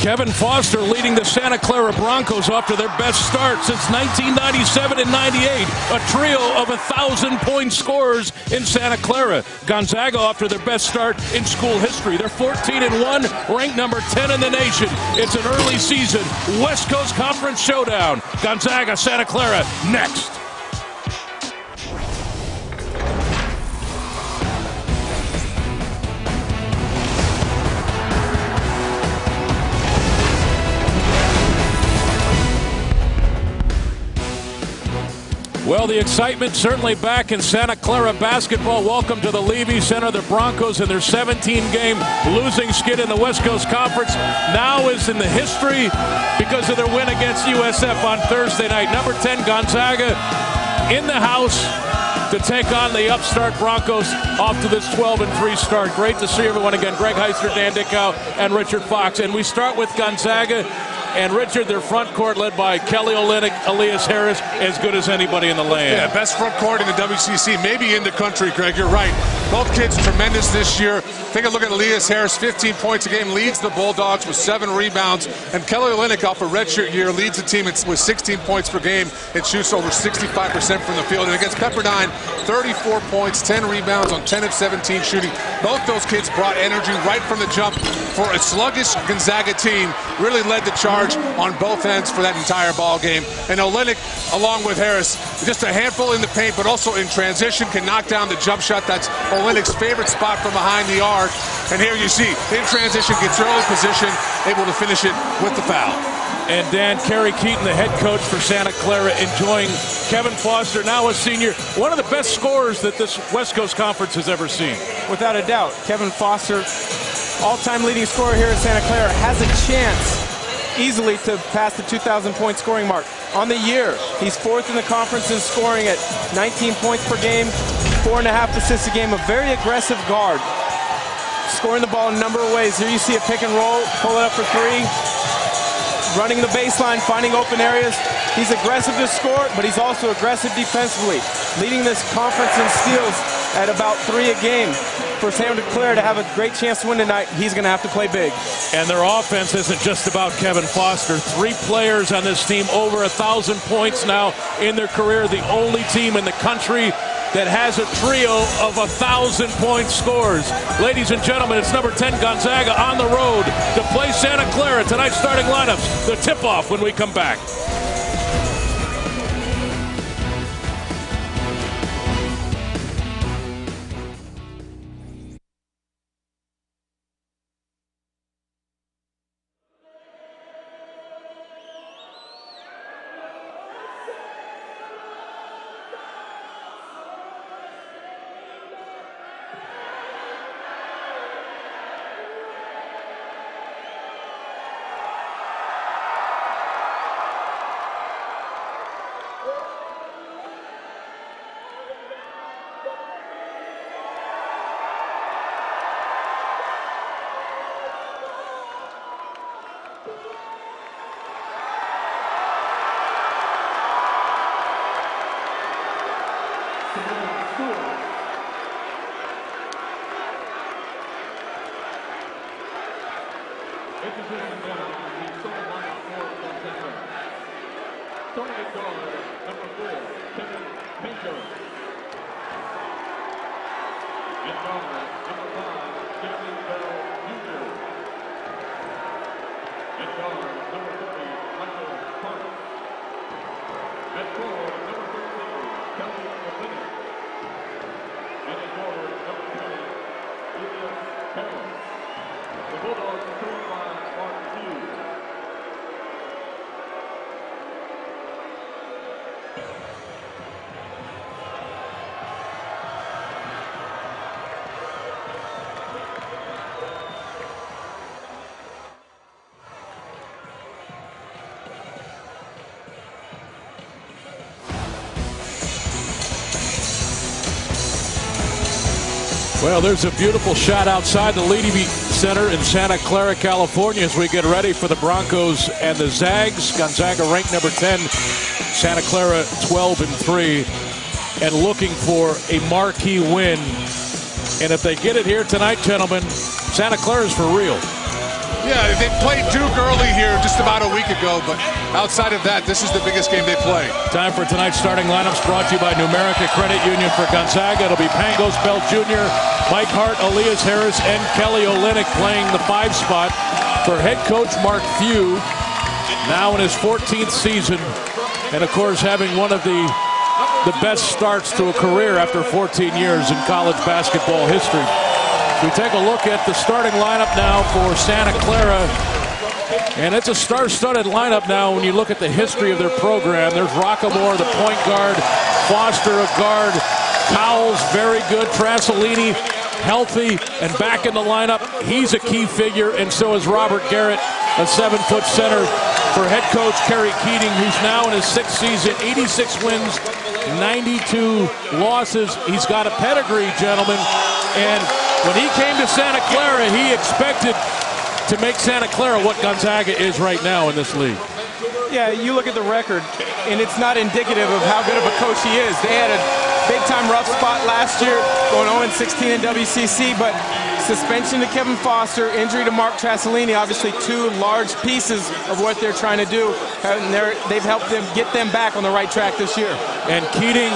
Kevin Foster leading the Santa Clara Broncos off to their best start since 1997 and 98. A trio of 1,000-point scorers in Santa Clara. Gonzaga off to their best start in school history. They're 14-1, ranked number 10 in the nation. It's an early season West Coast Conference showdown. Gonzaga, Santa Clara, next. Well, the excitement certainly back in Santa Clara basketball. Welcome to the Levy Center. The Broncos in their 17-game losing skid in the West Coast Conference now is in the history because of their win against USF on Thursday night. Number 10, Gonzaga in the house to take on the upstart Broncos off to this 12-3 start. Great to see everyone again. Greg Heister, Dan Dickow, and Richard Fox. And we start with Gonzaga. And Richard, their front court led by Kelly Olynyk, Elias Harris, as good as anybody in the land. Yeah, best front court in the WCC, maybe in the country, Greg. You're right. Both kids tremendous this year. Take a look at Elias Harris, 15 points a game, leads the Bulldogs with 7 rebounds. And Kelly Olynyk, off a redshirt year, leads the team with 16 points per game and shoots over 65% from the field. And against Pepperdine, 34 points, 10 rebounds on 10 of 17 shooting. Both those kids brought energy right from the jump for a sluggish Gonzaga team. Really led the charge on both ends for that entire ball game. And Olynyk, along with Harris, just a handful in the paint, but also in transition, can knock down the jump shot. That's Olynyk's favorite spot from behind the arc. And here you see, in transition, gets early position, able to finish it with the foul. And Dan, Kerry Keaton, the head coach for Santa Clara, enjoying Kevin Foster, now a senior, one of the best scorers that this West Coast Conference has ever seen. Without a doubt, Kevin Foster, all-time leading scorer here at Santa Clara, has a chance easily to pass the 2,000-point scoring mark. On the year, he's 4th in the conference in scoring at 19 points per game, 4.5 assists a game, a very aggressive guard. Scoring the ball in a number of ways. Here you see a pick and roll, pull it up for 3, running the baseline, finding open areas. He's aggressive to score, but he's also aggressive defensively, leading this conference in steals at about 3 a game. For Santa Clara to have a great chance to win tonight, he's going to have to play big. And their offense isn't just about Kevin Foster. 3 players on this team over 1,000 points now in their career. The only team in the country that has a trio of 1,000-point scores. Ladies and gentlemen, it's number 10 Gonzaga on the road to play Santa Clara. Tonight's starting lineups, the tip-off when we come back. Well, there's a beautiful shot outside the Levy Center in Santa Clara, California, as we get ready for the Broncos and the Zags. Gonzaga ranked number 10, Santa Clara 12-3, and looking for a marquee win. And if they get it here tonight, gentlemen, Santa Clara's for real. Yeah, they played Duke early here just about a week ago, but outside of that, this is the biggest game they play. Time for tonight's starting lineups brought to you by Numerica Credit Union for Gonzaga. It'll be Pangos Bell Jr., Mike Hart, Elias Harris, and Kelly Olynyk playing the 5 spot for head coach Mark Few, now in his 14th season, and of course having one of the best starts to a career after 14 years in college basketball history. We take a look at the starting lineup now for Santa Clara, and it's a star-studded lineup now when you look at the history of their program. There's Rockamore, the point guard, Foster, a guard, Cowles, very good, Trasolini, healthy and back in the lineup. He's a key figure, and so is Robert Garrett, a 7-foot center for head coach Kerry Keating, who's now in his 6th season, 86 wins, 92 losses. He's got a pedigree, gentlemen, and when he came to Santa Clara, he expected to make Santa Clara what Gonzaga is right now in this league. Yeah, you look at the record, and it's not indicative of how good of a coach he is. They had a big-time rough spot last year, going 0-16 in WCC, but suspension to Kevin Foster, injury to Mark Trasolini, obviously 2 large pieces of what they're trying to do, and they've helped them get them back on the right track this year. And Keating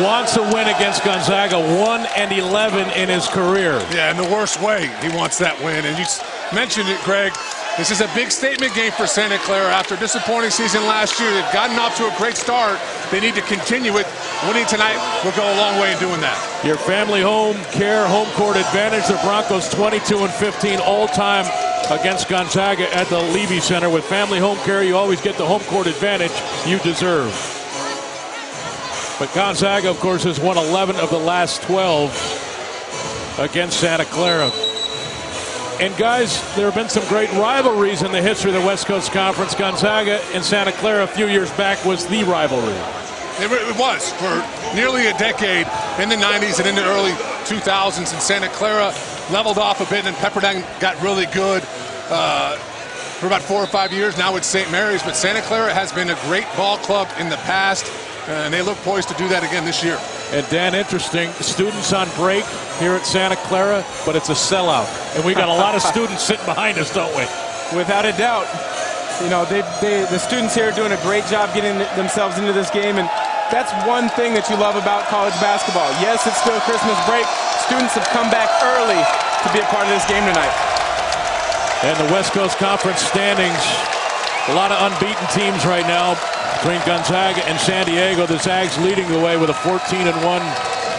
wants a win against Gonzaga, 1-11 in his career. Yeah, in the worst way, he wants that win. And you mentioned it, Greg. This is a big statement game for Santa Clara. After a disappointing season last year, they've gotten off to a great start. They need to continue it. Winning tonight will go a long way in doing that. Your family home care, home court advantage. The Broncos 22-15 all-time against Gonzaga at the Levy Center. With family home care, you always get the home court advantage you deserve. But Gonzaga, of course, has won 11 of the last 12 against Santa Clara. And guys, there have been some great rivalries in the history of the West Coast Conference. Gonzaga and Santa Clara a few years back was the rivalry. It was for nearly a decade in the 90s and in the early 2000s. And Santa Clara leveled off a bit, and Pepperdine got really good for about 4 or 5 years. Now it's St. Mary's, but Santa Clara has been a great ball club in the past, and they look poised to do that again this year. And Dan, interesting, students on break here at Santa Clara, but it's a sellout. And we got a lot of students sitting behind us, don't we? Without a doubt. You know, the students here are doing a great job getting themselves into this game, and that's one thing that you love about college basketball. Yes, it's still Christmas break. Students have come back early to be a part of this game tonight. And the West Coast Conference standings, a lot of unbeaten teams right now between Gonzaga and San Diego. The Zags leading the way with a 14-1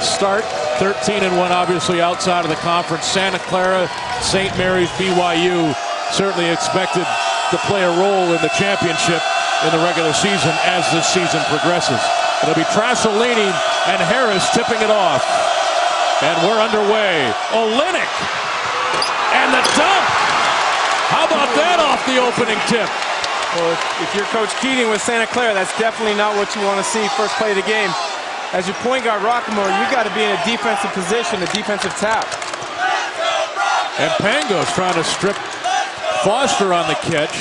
start, 13-1 obviously outside of the conference. Santa Clara, St. Mary's, BYU certainly expected to play a role in the championship in the regular season as this season progresses. It'll be Trasolini and Harris tipping it off. And we're underway. Olynyk and the dunk. How about that off the opening tip? Well, if you're Coach Keating with Santa Clara, that's definitely not what you want to see first play of the game. As your point guard, Rockamore, you got to be in a defensive position, a defensive tap. And Pangos trying to strip Foster on the catch.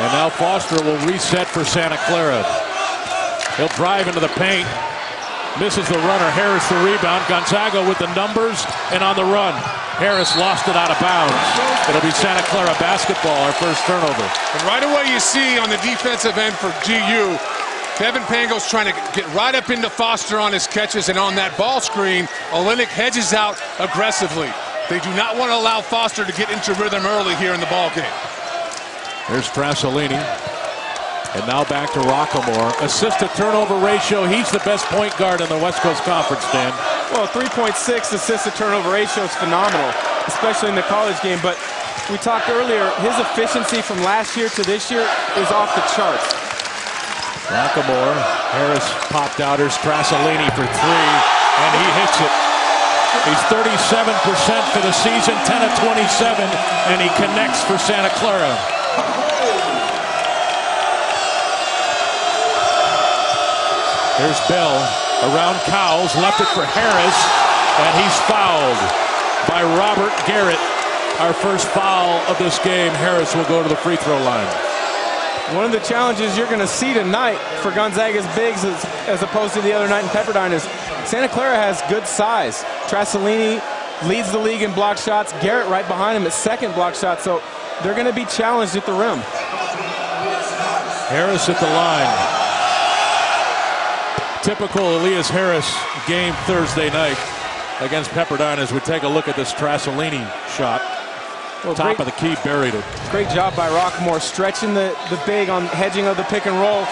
And now Foster will reset for Santa Clara. He'll drive into the paint. Misses the runner. Harris the rebound. Gonzaga with the numbers and on the run. Harris lost it out of bounds. It'll be Santa Clara basketball, our first turnover. And right away you see on the defensive end for GU, Kevin Pangos trying to get right up into Foster on his catches, and on that ball screen, Olynyk hedges out aggressively. They do not want to allow Foster to get into rhythm early here in the ball game. There's Trasolini. And now back to Rockamore. Assist-to-turnover ratio. He's the best point guard in the West Coast Conference, Dan. Well, 3.6 assist-to-turnover ratio is phenomenal, especially in the college game. But we talked earlier, his efficiency from last year to this year is off the charts. Rockamore. Harris popped out. Here's Trasolini for 3, and he hits it. He's 37% for the season, 10 of 27, and he connects for Santa Clara. Here's Bell around Cowles, left it for Harris, and he's fouled by Robert Garrett. Our first foul of this game. Harris will go to the free throw line. One of the challenges you're going to see tonight for Gonzaga's bigs as opposed to the other night in Pepperdine is Santa Clara has good size. Trasolini leads the league in block shots. Garrett right behind him at second block shot. So they're going to be challenged at the rim. Harris at the line. Typical Elias Harris game Thursday night against Pepperdine as we take a look at this Trasolini shot. Well, top of the key, buried it. Great job by Rockmore, stretching the big on hedging of the pick and roll.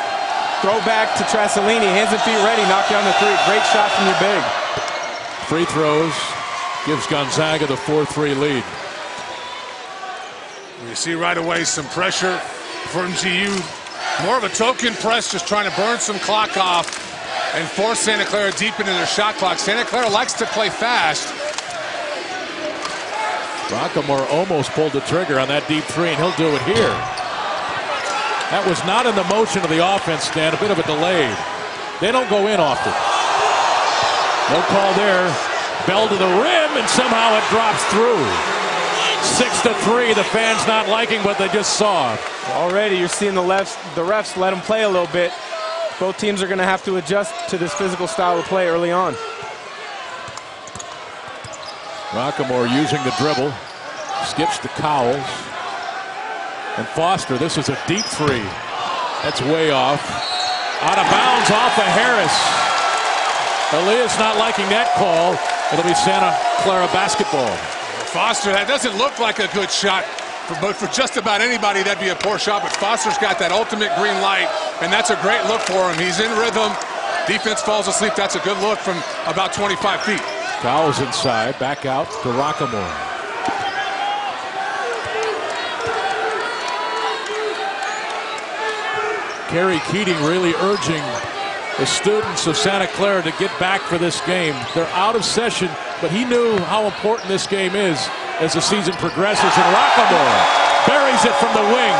Throw back to Trasolini, hands and feet ready, knock down the three. Great shot from your big. Free throws gives Gonzaga the 4-3 lead. You see right away some pressure from GU. More of a token press, just trying to burn some clock off and force Santa Clara deep into their shot clock. Santa Clara likes to play fast. Rockmore almost pulled the trigger on that deep three, and he'll do it here. That was not in the motion of the offense, Dan. A bit of a delay. They don't go in often. No call there. Bell to the rim, and somehow it drops through. 6-3. The fans not liking what they just saw. Already you're seeing the refs let them play a little bit. Both teams are going to have to adjust to this physical style of play early on. Rockmore using the dribble. Skips to Cowles. And Foster, this is a deep three. That's way off. Out of bounds off of Harris. Elias not liking that call. It'll be Santa Clara basketball. Foster, that doesn't look like a good shot. But for just about anybody, that'd be a poor shot. But Foster's got that ultimate green light, and that's a great look for him. He's in rhythm. Defense falls asleep. That's a good look from about 25 feet. Cowles inside, back out to Rockmore. Kerry Keating really urging the students of Santa Clara to get back for this game. They're out of session, but he knew how important this game is as the season progresses, and Rockmore buries it from the wing,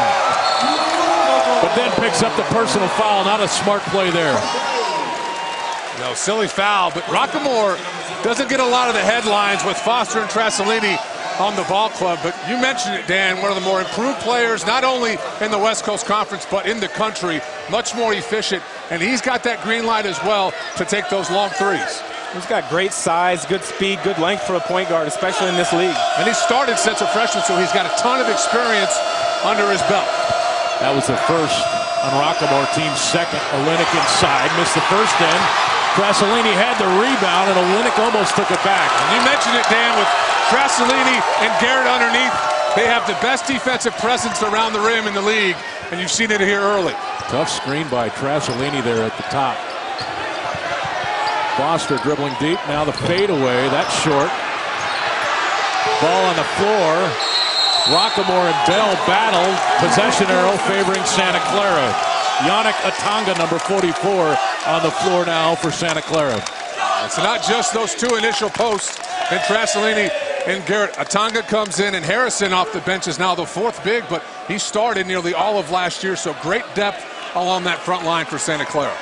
but then picks up the personal foul. Not a smart play there. No, silly foul, but Rockmore doesn't get a lot of the headlines with Foster and Trasolini on the ball club. But you mentioned it, Dan, one of the more improved players, not only in the West Coast Conference, but in the country, much more efficient, and he's got that green light as well to take those long threes. He's got great size, good speed, good length for a point guard, especially in this league. And he started since a freshman, so he's got a ton of experience under his belt. That was the first on Rockmore, team's second. Olynyk inside, missed the first end. Trasolini had the rebound, and Olynyk almost took it back. And you mentioned it, Dan, with Trasolini and Garrett underneath. They have the best defensive presence around the rim in the league, and you've seen it here early. Tough screen by Trasolini there at the top. Foster dribbling deep, now the fadeaway, that's short. Ball on the floor. Rockmore and Bell battle. Possession arrow favoring Santa Clara. Yannick Atanga, number 44, on the floor now for Santa Clara. It's not just those two initial posts. Then Trasolini and Garrett. Atanga comes in, and Harrison off the bench is now the fourth big, but he started nearly all of last year, so great depth along that front line for Santa Clara.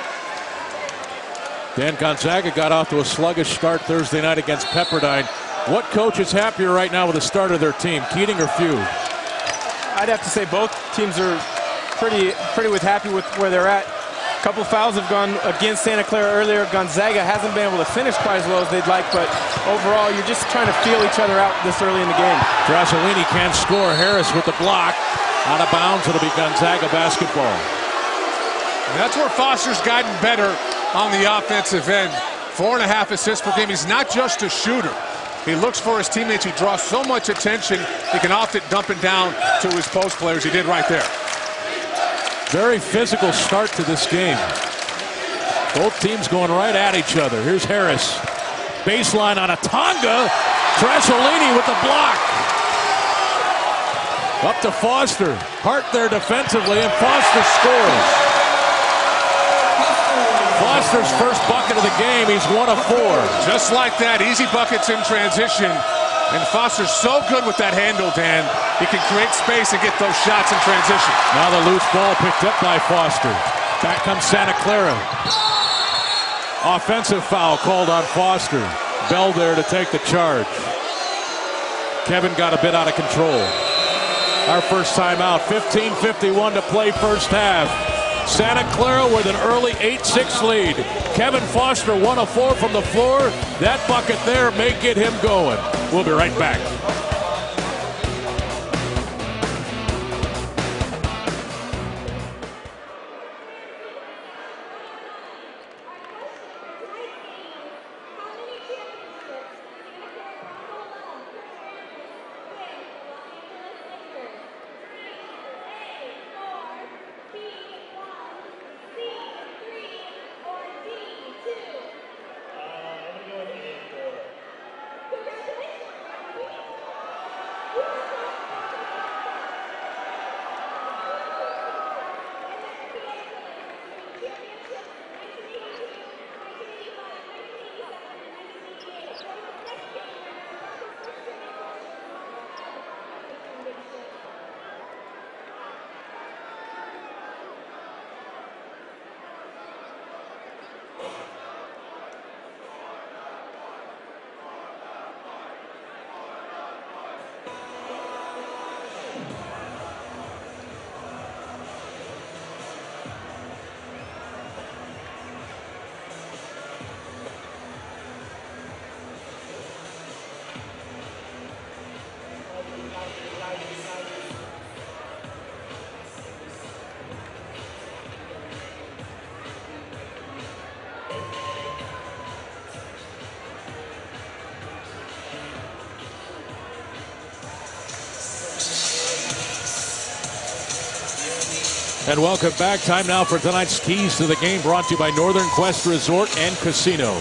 Dan, Gonzaga got off to a sluggish start Thursday night against Pepperdine. What coach is happier right now with the start of their team, Keating or Few? I'd have to say both teams are pretty happy with where they're at. A couple fouls have gone against Santa Clara earlier. Gonzaga hasn't been able to finish quite as well as they'd like, but overall, you're just trying to feel each other out this early in the game. Trasolini can't score. Harris with the block. Out of bounds, it'll be Gonzaga basketball. And that's where Foster's gotten better on the offensive end. 4.5 assists per game. He's not just a shooter. He looks for his teammates. He draws so much attention, he can often dump it down to his post players. He did right there. Very physical start to this game. Both teams going right at each other. Here's Harris. Baseline on Atanga. Trasolini with the block. Up to Foster. Hart there defensively, and Foster scores. Foster's first bucket of the game. He's 1 of 4. Just like that, easy buckets in transition. And Foster's so good with that handle, Dan. He can create space and get those shots in transition. Now the loose ball picked up by Foster. Back comes Santa Clara. Offensive foul called on Foster. Bell there to take the charge. Kevin got a bit out of control. Our first timeout. 15:51 to play first half. Santa Clara with an early 8-6 lead. Kevin Foster 1 of 4 from the floor. That bucket there may get him going. We'll be right back. And welcome back. Time now for tonight's Keys to the Game, brought to you by Northern Quest Resort and Casino.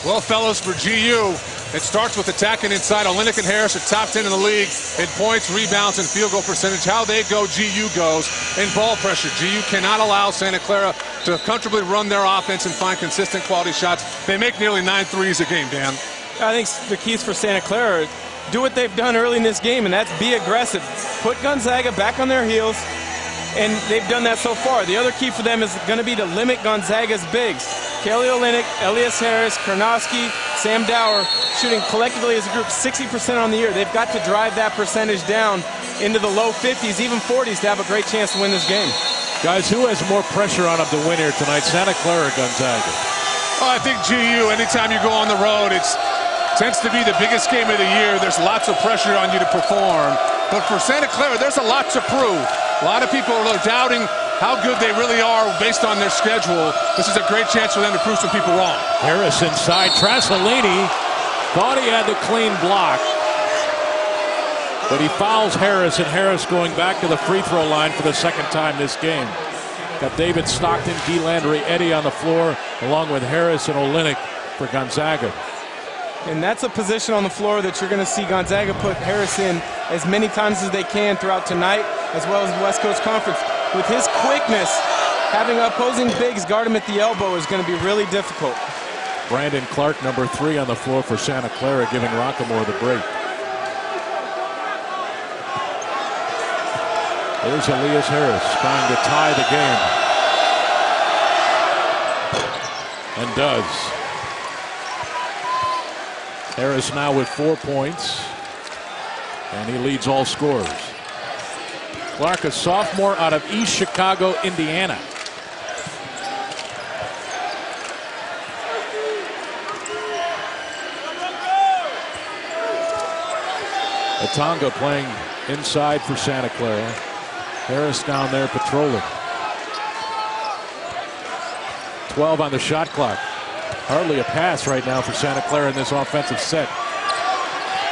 Well, fellas, for GU, it starts with attacking inside. Olynyk and Harris are top 10 in the league in points, rebounds, and field goal percentage. How they go, GU goes. In ball pressure, GU cannot allow Santa Clara to comfortably run their offense and find consistent quality shots. They make nearly 9 threes a game, Dan. I think the keys for Santa Clara, do what they've done early in this game, and that's be aggressive. Put Gonzaga back on their heels, and they've done that so far. The other key for them is going to be to limit Gonzaga's bigs. Kelly Olynyk, Elias Harris, Karnowski, Sam Dower, shooting collectively as a group 60% on the year. They've got to drive that percentage down into the low 50s, even 40s, to have a great chance to win this game. Guys, who has more pressure on them to win here tonight, Santa Clara or Gonzaga? Oh, I think GU, anytime you go on the road, it tends to be the biggest game of the year. There's lots of pressure on you to perform. But for Santa Clara, there's a lot to prove. A lot of people are doubting how good they really are based on their schedule. This is a great chance for them to prove some people wrong. Harris inside. Trasolini thought he had the clean block, but he fouls Harris, and Harris going back to the free throw line for the second time this game. Got David Stockton, Guy Landry, Eddie on the floor, along with Harris and Olynyk for Gonzaga. And that's a position on the floor that you're going to see Gonzaga put Harris in as many times as they can throughout tonight, as well as the West Coast Conference. With his quickness, having opposing bigs guard him at the elbow is going to be really difficult. Brandon Clark, number 3 on the floor for Santa Clara, giving Rockemore the break. There's Elias Harris trying to tie the game. And does. Harris now with 4 points, and he leads all scorers. Clark, a sophomore out of East Chicago, Indiana. Atonga playing inside for Santa Clara. Harris down there patrolling. 12 on the shot clock. Hardly a pass right now for Santa Clara in this offensive set.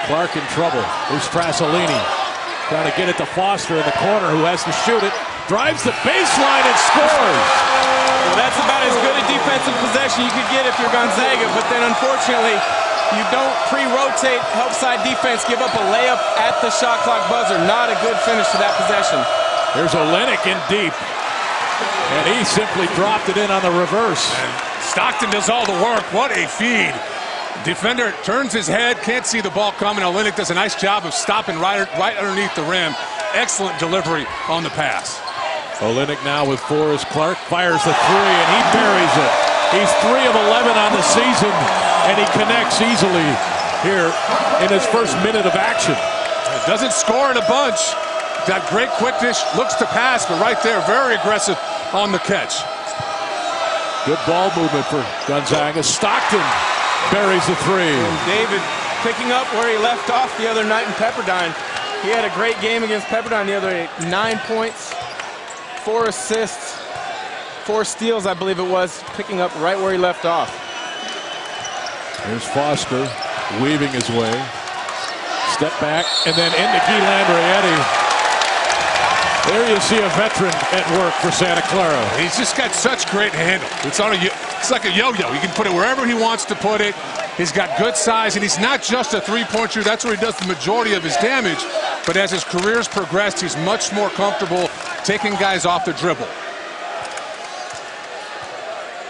Clark in trouble. Here's Trasolini trying to get it to Foster in the corner, who has to shoot it. Drives the baseline and scores. Well, that's about as good a defensive possession you could get if you're Gonzaga, but then unfortunately you don't pre-rotate, help side defense, give up a layup at the shot clock buzzer. Not a good finish to that possession. Here's Olynyk in deep, and he simply dropped it in on the reverse. Stockton does all the work. What a feed. Defender turns his head, can't see the ball coming. Olynyk does a nice job of stopping right underneath the rim. Excellent delivery on the pass. Olynyk now with 4 as Clark fires the 3, and he buries it. He's 3 of 11 on the season, and he connects easily here in his first minute of action. Doesn't score in a bunch. Got great quickness, looks to pass, but right there, very aggressive on the catch. Good ball movement for Gonzaga. Stockton buries the three. And David picking up where he left off the other night in Pepperdine. He had a great game against Pepperdine the other day. 9 points, 4 assists, 4 steals, I believe it was, picking up right where he left off. Here's Foster weaving his way. Step back, and then into Guy Landrietti. There you see a veteran at work for Santa Clara. He's just got such great handle. It's like a yo-yo. He can put it wherever he wants to put it. He's got good size, and he's not just a three-point shooter. That's where he does the majority of his damage. But as his career's progressed, he's much more comfortable taking guys off the dribble.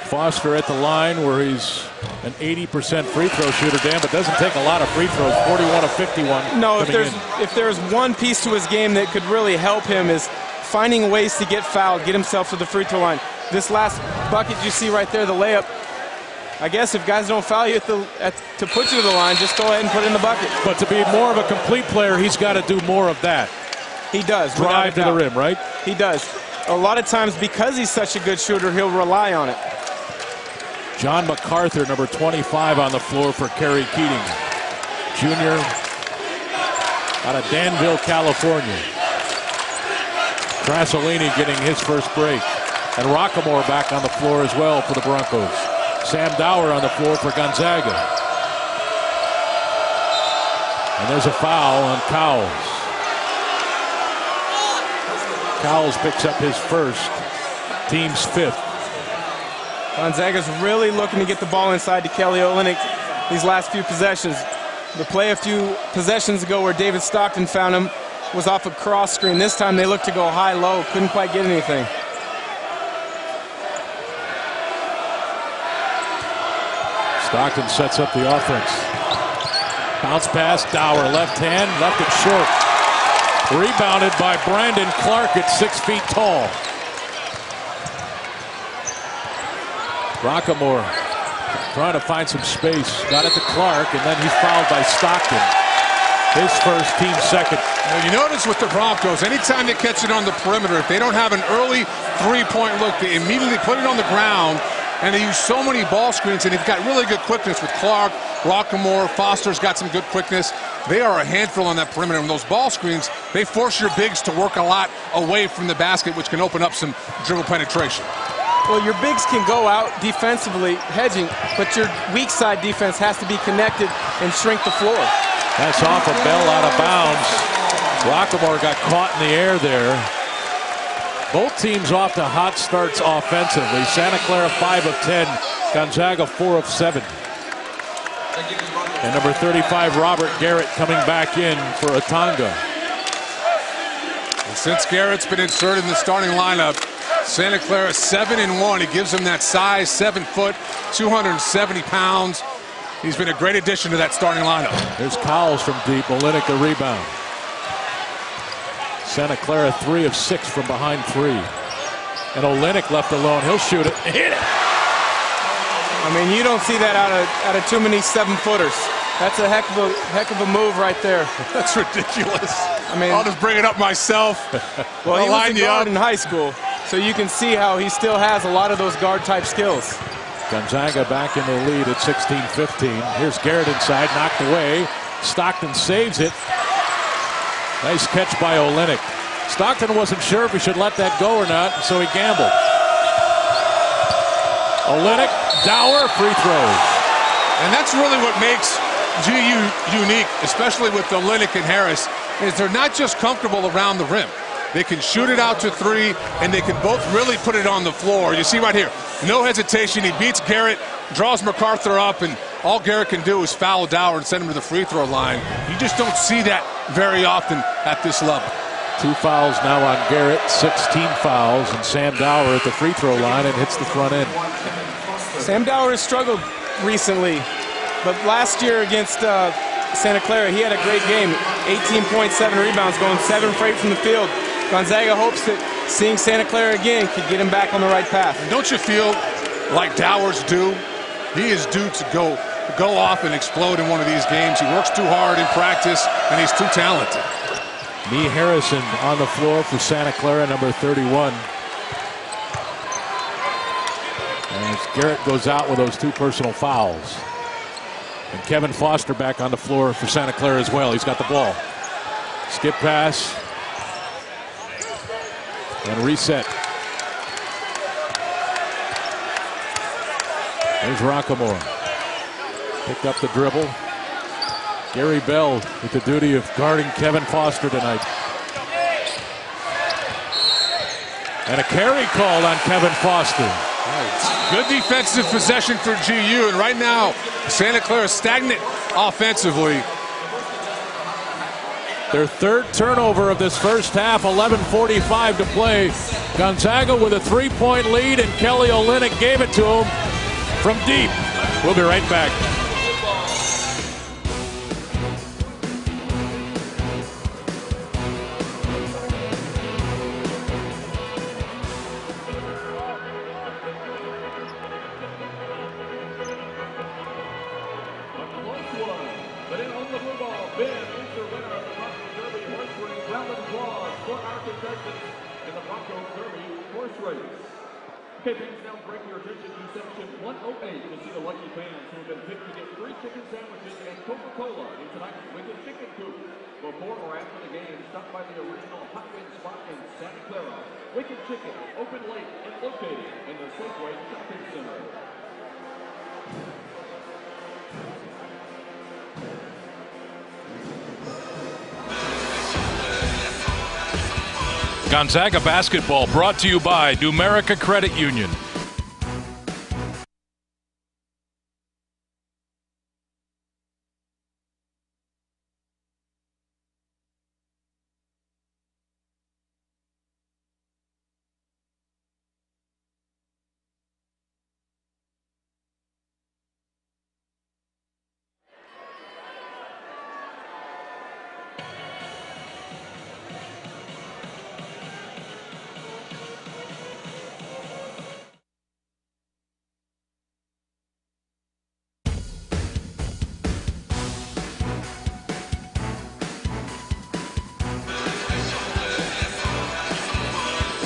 Foster at the line where he's an 80% free throw shooter, Dan, but doesn't take a lot of free throws, 41 of 51. No, if there's one piece to his game that could really help him is finding ways to get fouled, get himself to the free throw line. This last bucket you see right there, the layup, I guess if guys don't foul you to put you to the line, just go ahead and put it in the bucket. But to be more of a complete player, he's got to do more of that. He does. Drive to the rim, right? He does. A lot of times, because he's such a good shooter, he'll rely on it. John MacArthur, number 25 on the floor for Kerry Keating. Junior out of Danville, California. Trasolini getting his first break. And Rockamore back on the floor as well for the Broncos. Sam Dower on the floor for Gonzaga. And there's a foul on Cowles. Cowles picks up his first, team's 5th. Gonzaga's really looking to get the ball inside to Kelly Olynyk these last few possessions. The play a few possessions ago where David Stockton found him was off a cross screen. This time they looked to go high-low, couldn't quite get anything. Stockton sets up the offense. Bounce pass, Dower, left hand, left it short. Rebounded by Brandon Clark at 6 feet tall. Rockamore trying to find some space. Got it to Clark, and then he's fouled by Stockton. His first, team second. Well, you notice with the Broncos, anytime they catch it on the perimeter, if they don't have an early three-point look, they immediately put it on the ground, and they use so many ball screens, and they've got really good quickness with Clark, Rockamore, Foster's got some good quickness. They are a handful on that perimeter. And those ball screens, they force your bigs to work a lot away from the basket, which can open up some dribble penetration. Well, your bigs can go out defensively, hedging, but your weak side defense has to be connected and shrink the floor. That's off a Bell out of bounds. Rockamore got caught in the air there. Both teams off to hot starts offensively. Santa Clara 5 of 10, Gonzaga 4 of 7. And number 35, Robert Garrett, coming back in for Atanga. And since Garrett's been inserted in the starting lineup, Santa Clara 7-1. He gives him that size, 7 foot, 270 pounds. He's been a great addition to that starting lineup. There's Cowles from deep. Olynyk a rebound. Santa Clara 3 of 6 from behind 3. And Olynyk left alone. He'll shoot it. Hit it. I mean, you don't see that out of too many 7-footers. That's a heck of a move right there. That's ridiculous. I mean, I'll just bring it up myself. Well, he was a guard in high school, so you can see how he still has a lot of those guard-type skills. Gonzaga back in the lead at 16-15. Here's Garrett inside, knocked away. Stockton saves it. Nice catch by Olynyk. Stockton wasn't sure if he should let that go or not, so he gambled. Olynyk, Dower, free throws. And that's really what makes GU unique, especially with Olynyk and Harris, is they're not just comfortable around the rim. They can shoot it out to 3, and they can both really put it on the floor. You see right here, no hesitation. He beats Garrett, draws MacArthur up, and all Garrett can do is foul Dower and send him to the free throw line. You just don't see that very often at this level. 2 fouls now on Garrett, 16 fouls, and Sam Dower at the free throw line and hits the front end. Sam Dower has struggled recently, but last year against Santa Clara, he had a great game. 18.7 rebounds, going 7 for 8 from the field. Gonzaga hopes that seeing Santa Clara again could get him back on the right path. And don't you feel like Dower's due? He is due to go off and explode in one of these games. He works too hard in practice, and he's too talented. Nee Harrison on the floor for Santa Clara, number 31. as Garrett goes out with those 2 personal fouls. And Kevin Foster back on the floor for Santa Clara as well. He's got the ball. Skip pass. And reset. There's Rockamore. Picked up the dribble. Gary Bell with the duty of guarding Kevin Foster tonight. And a carry called on Kevin Foster. Right. Good defensive possession for GU, and right now Santa Clara stagnant offensively. Their 3rd turnover of this first half, 11:45 to play. Gonzaga with a 3-point lead, and Kelly Olynyk gave it to him from deep. We'll be right back. Okay, please now bring your attention to section 108 to see the lucky fans who have been picked to get free chicken sandwiches and Coca-Cola in tonight's Wicked Chicken Coop. Before or after the game, stop by the original Hot Wing spot in Santa Clara. Wicked Chicken, open late and located in the Safeway Shopping Center. Gonzaga basketball brought to you by Numerica Credit Union.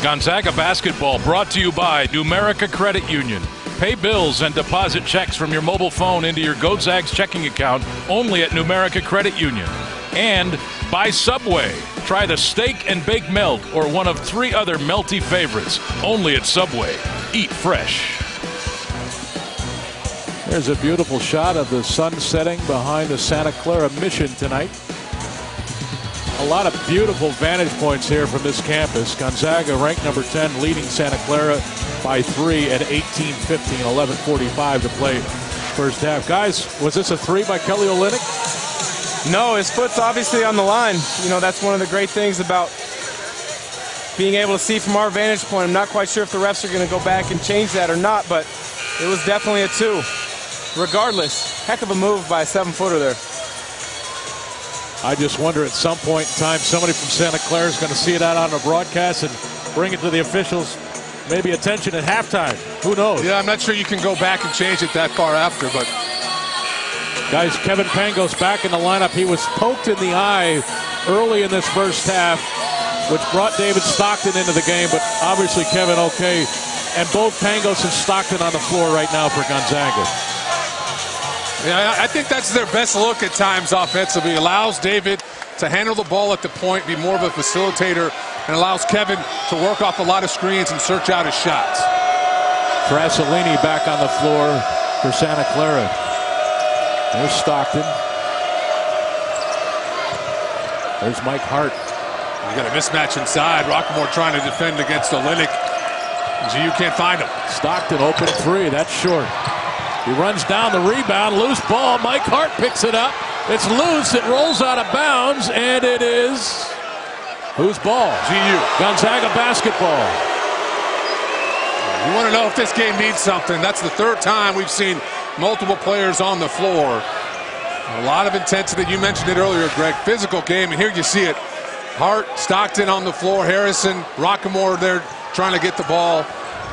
Gonzaga basketball brought to you by Numerica Credit Union. Pay bills and deposit checks from your mobile phone into your Gonzaga checking account only at Numerica Credit Union. And by Subway. Try the steak and bake melt or one of 3 other melty favorites only at Subway. Eat fresh. There's a beautiful shot of the sun setting behind the Santa Clara Mission tonight. A lot of beautiful vantage points here from this campus. Gonzaga ranked number 10, leading Santa Clara by 3 at 18-15, 11:45 to play first half. Guys, was this a 3 by Kelly Olynyk? No, his foot's obviously on the line. You know, that's one of the great things about being able to see from our vantage point. I'm not quite sure if the refs are going to go back and change that or not, but it was definitely a 2. Regardless, heck of a move by a 7-footer there. I just wonder at some point in time somebody from Santa Clara is going to see it out on the broadcast and bring it to the officials. Maybe attention at halftime. Who knows? Yeah, I'm not sure you can go back and change it that far after, but. Guys, Kevin Pangos back in the lineup. He was poked in the eye early in this first half, which brought David Stockton into the game, but obviously Kevin okay. And both Pangos and Stockton on the floor right now for Gonzaga. Yeah, I think that's their best look at times offensively. Allows David to handle the ball at the point, be more of a facilitator, and allows Kevin to work off a lot of screens and search out his shots. Trasolini back on the floor for Santa Clara. There's Stockton. There's Mike Hart. You got a mismatch inside. Rockamore trying to defend against Olynyk. GU can't find him. Stockton open 3. That's short. He runs down the rebound, loose ball. Mike Hart picks it up. It's loose. It rolls out of bounds, and it is whose ball? GU. Gonzaga basketball. You want to know if this game means something. That's the 3rd time we've seen multiple players on the floor. A lot of intensity. You mentioned it earlier, Greg. Physical game, and here you see it. Hart, Stockton on the floor, Harrison, Rockamore there trying to get the ball.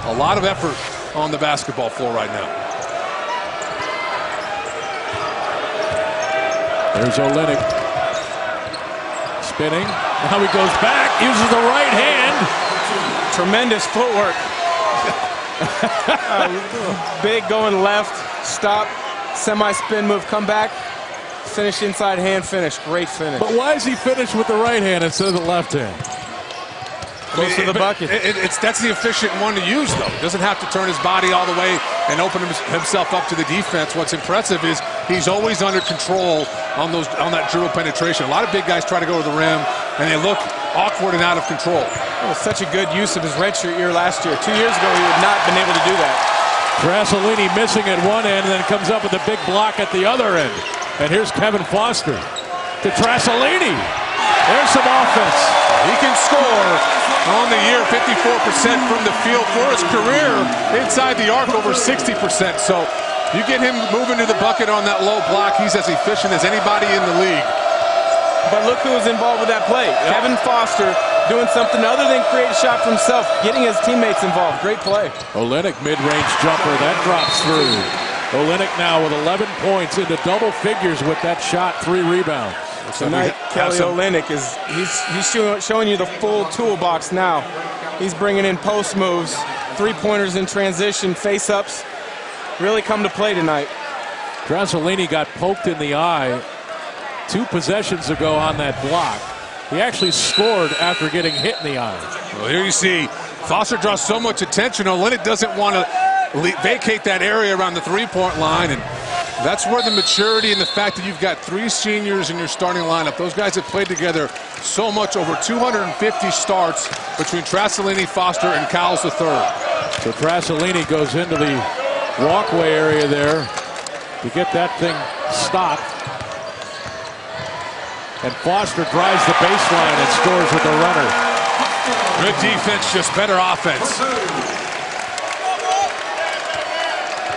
A lot of effort on the basketball floor right now. There's Olynyk. Spinning. Now he goes back, uses the right hand. Tremendous footwork. Big going left, stop, semi-spin move, come back, finish inside hand finish. Great finish. But why is he finished with the right hand instead of the left hand? Goes to the bucket. That's the efficient one to use, though. He doesn't have to turn his body all the way and open himself up to the defense. What's impressive is he's always under control on that dribble penetration. A lot of big guys try to go to the rim, and they look awkward and out of control. It was such a good use of his redshirt year last year. 2 years ago, he would not have been able to do that. Trasolini missing at one end and then comes up with a big block at the other end. And here's Kevin Foster to Trasolini. There's some offense. He can score on the year, 54% from the field for his career. Inside the arc, over 60%. So you get him moving to the bucket on that low block, he's as efficient as anybody in the league. But look who was involved with that play. Yep. Kevin Foster doing something other than create a shot for himself, getting his teammates involved. Great play. Olynyk mid-range jumper, that drops through. Olynyk now with 11 points into double figures with that shot, 3 rebounds. Tonight, Kelly Olynyk he's showing you the full toolbox now. He's bringing in post moves, three-pointers in transition, face-ups. Really come to play tonight. Trasolini got poked in the eye 2 possessions ago on that block. He actually scored after getting hit in the eye. Well, here you see Foster draws so much attention. Olynyk doesn't want to vacate that area around the three-point line, and that's where the maturity and the fact that you've got 3 seniors in your starting lineup. Those guys have played together so much, over 250 starts between Trasolini, Foster, and Cowles III. So Trasolini goes into the walkway area there to get that thing stopped. And Foster drives the baseline and scores with the runner. Good defense, just better offense.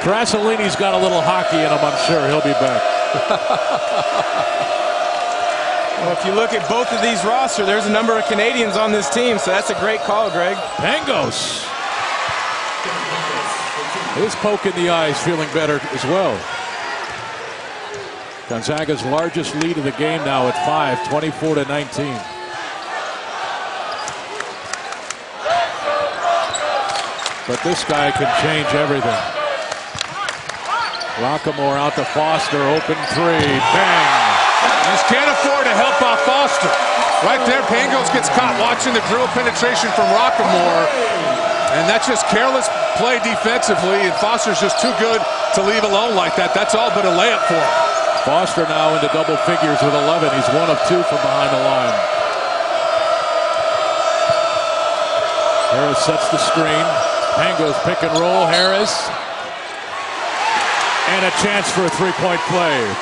Trasolini's got a little hockey in him, I'm sure. He'll be back. Well, if you look at both of these rosters, there's a number of Canadians on this team, so that's a great call, Greg. Pangos. His poke in the eye is feeling better as well. Gonzaga's largest lead of the game now at 5, 24-19. But this guy can change everything. Rockamore out to Foster, open 3, bang. You just can't afford to help out Foster. Right there, Pangos gets caught watching the dribble penetration from Rockamore. And that's just careless play defensively, and Foster's just too good to leave alone like that. That's all but a layup for him. Foster now into double figures with 11. He's 1 of 2 from behind the line. Harris sets the screen. Pangos pick and roll. Harris. And a chance for a 3-point play.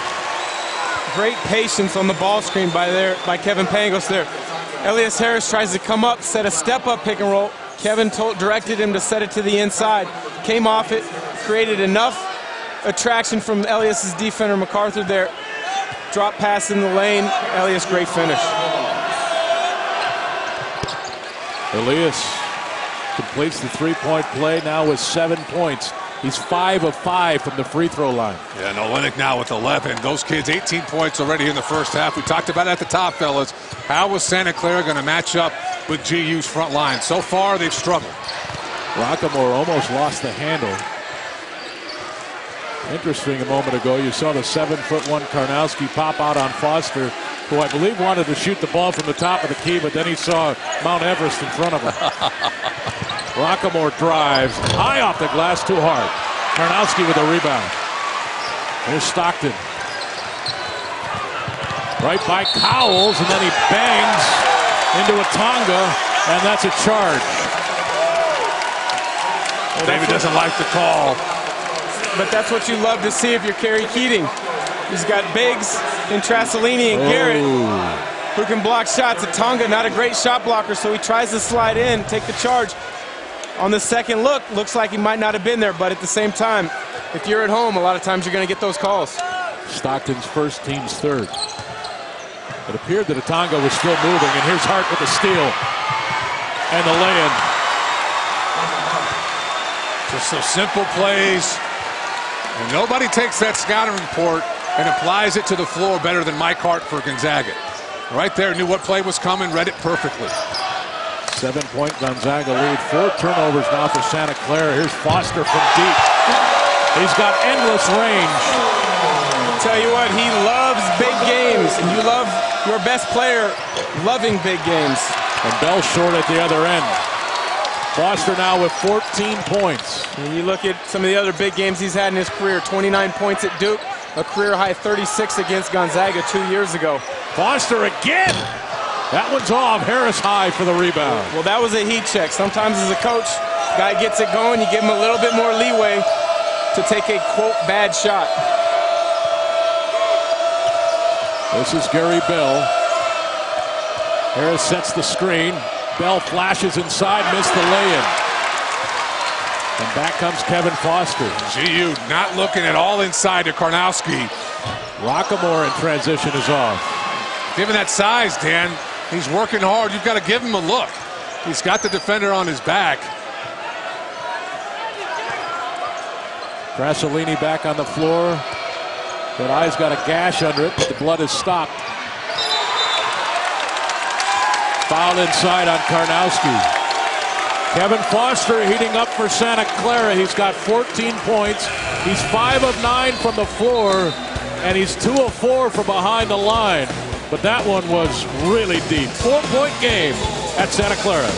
Great patience on the ball screen by Kevin Pangos there. Elias Harris tries to come up, set a step-up pick and roll. Kevin directed him to set it to the inside. Came off it, created enough attraction from Elias's defender MacArthur there. Drop pass in the lane. Elias, great finish. Elias completes the 3-point play now with 7 points. He's 5 of 5 from the free throw line. Yeah, and Olynyk now with 11. Those kids, 18 points already in the first half. We talked about it at the top, fellas. How was Santa Clara going to match up with GU's front line? So far, they've struggled. Rockamore almost lost the handle. Interesting, a moment ago, you saw the 7'1" Karnowski pop out on Foster, who I believe wanted to shoot the ball from the top of the key, but then he saw Mount Everest in front of him. Rockamore drives high off the glass, too hard. Karnowski with a rebound. There's Stockton. Right by Cowles, and then he bangs into a Tonga, and that's a charge. Well, David doesn't like the call. But that's what you love to see if you're Kerry Keating. He's got bigs in Trasolini and Garrett, who can block shots. Tonga, not a great shot blocker, so he tries to slide in, take the charge. On the second look, looks like he might not have been there, but at the same time, if you're at home, a lot of times you're going to get those calls. Stockton's first, team's third. It appeared that Tonga was still moving, and here's Hart with the steal and the lay-in. Just some simple plays. And nobody takes that scouting report and applies it to the floor better than Mike Hart for Gonzaga. Right there, knew what play was coming, read it perfectly. 7-point Gonzaga lead. 4 turnovers now for Santa Clara. Here's Foster from deep. He's got endless range. Tell you what, he loves big games, and you love your best player loving big games. And Bell short at the other end. Foster now with 14 points. And you look at some of the other big games he's had in his career. 29 points at Duke, a career-high 36 against Gonzaga 2 years ago. Foster again. That one's off. Harris high for the rebound. Well, that was a heat check. Sometimes as a coach, guy gets it going, you give him a little bit more leeway to take a, quote, bad shot. This is Gary Bell. Harris sets the screen. Bell flashes inside, missed the lay-in. And back comes Kevin Foster. GU not looking at all inside to Karnowski. Rockamore in transition is off. Given that size, Dan, he's working hard. You've got to give him a look. He's got the defender on his back. Brasolini back on the floor. That eye's got a gash under it, but the blood is stopped. Foul inside on Karnowski. Kevin Foster heating up for Santa Clara. He's got 14 points. He's 5 of 9 from the floor, and he's 2 of 4 from behind the line. But that one was really deep. 4-point game at Santa Clara.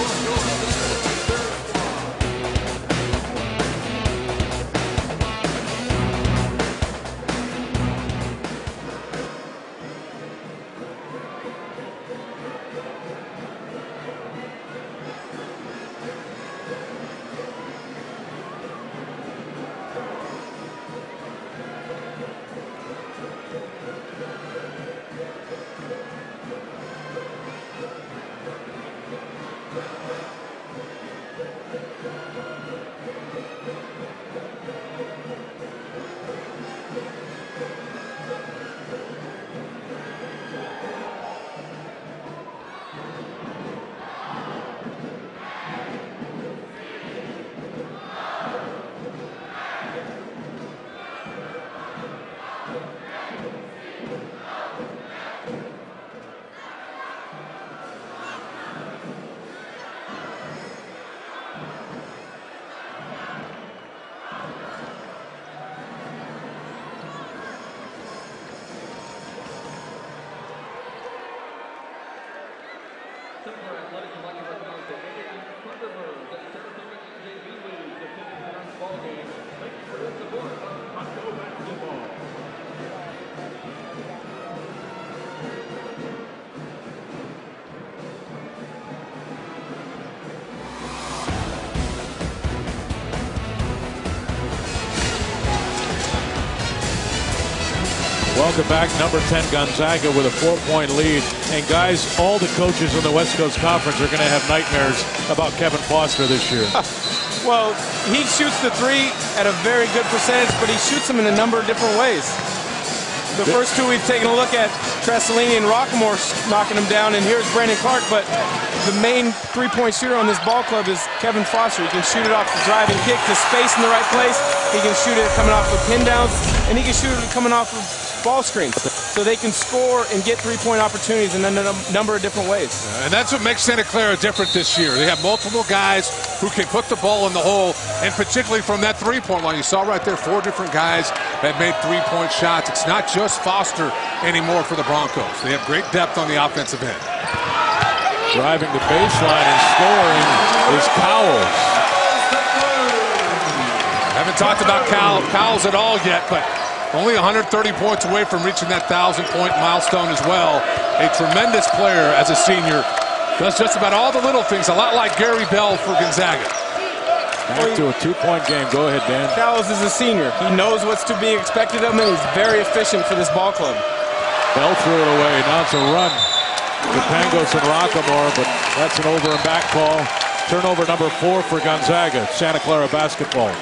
Welcome back, number 10 Gonzaga with a 4-point lead. And guys, all the coaches in the West Coast Conference are going to have nightmares about Kevin Foster this year. Well, he shoots the three at a very good percentage, but he shoots them in a number of different ways. The first two we've taken a look at, Brasolini and Rockamore knocking him down, and here's Brandon Clark, but the main three-point shooter on this ball club is Kevin Foster. He can shoot it off the driving kick to space in the right place. He can shoot it coming off of pin downs, and he can shoot it coming off of ball screens. So they can score and get three-point opportunities in a number of different ways. And that's what makes Santa Clara different this year. They have multiple guys who can put the ball in the hole, and particularly from that three-point line. You saw right there 4 different guys that made three-point shots. It's not just Foster anymore for the Broncos. They have great depth on the offensive end. Driving the baseline and scoring is Cowles. Haven't talked about Cowles at all yet, but only 130 points away from reaching that 1,000-point milestone as well. A tremendous player as a senior. Does just about all the little things, a lot like Gary Bell for Gonzaga. Back to a 2-point game. Go ahead, Dan. Cowles is a senior. He knows what's to be expected of him, and he's very efficient for this ball club. Bell threw it away. Now it's a run to Pangos and Rockamore, but that's an over and back call. Turnover number 4 for Gonzaga. Santa Clara basketball.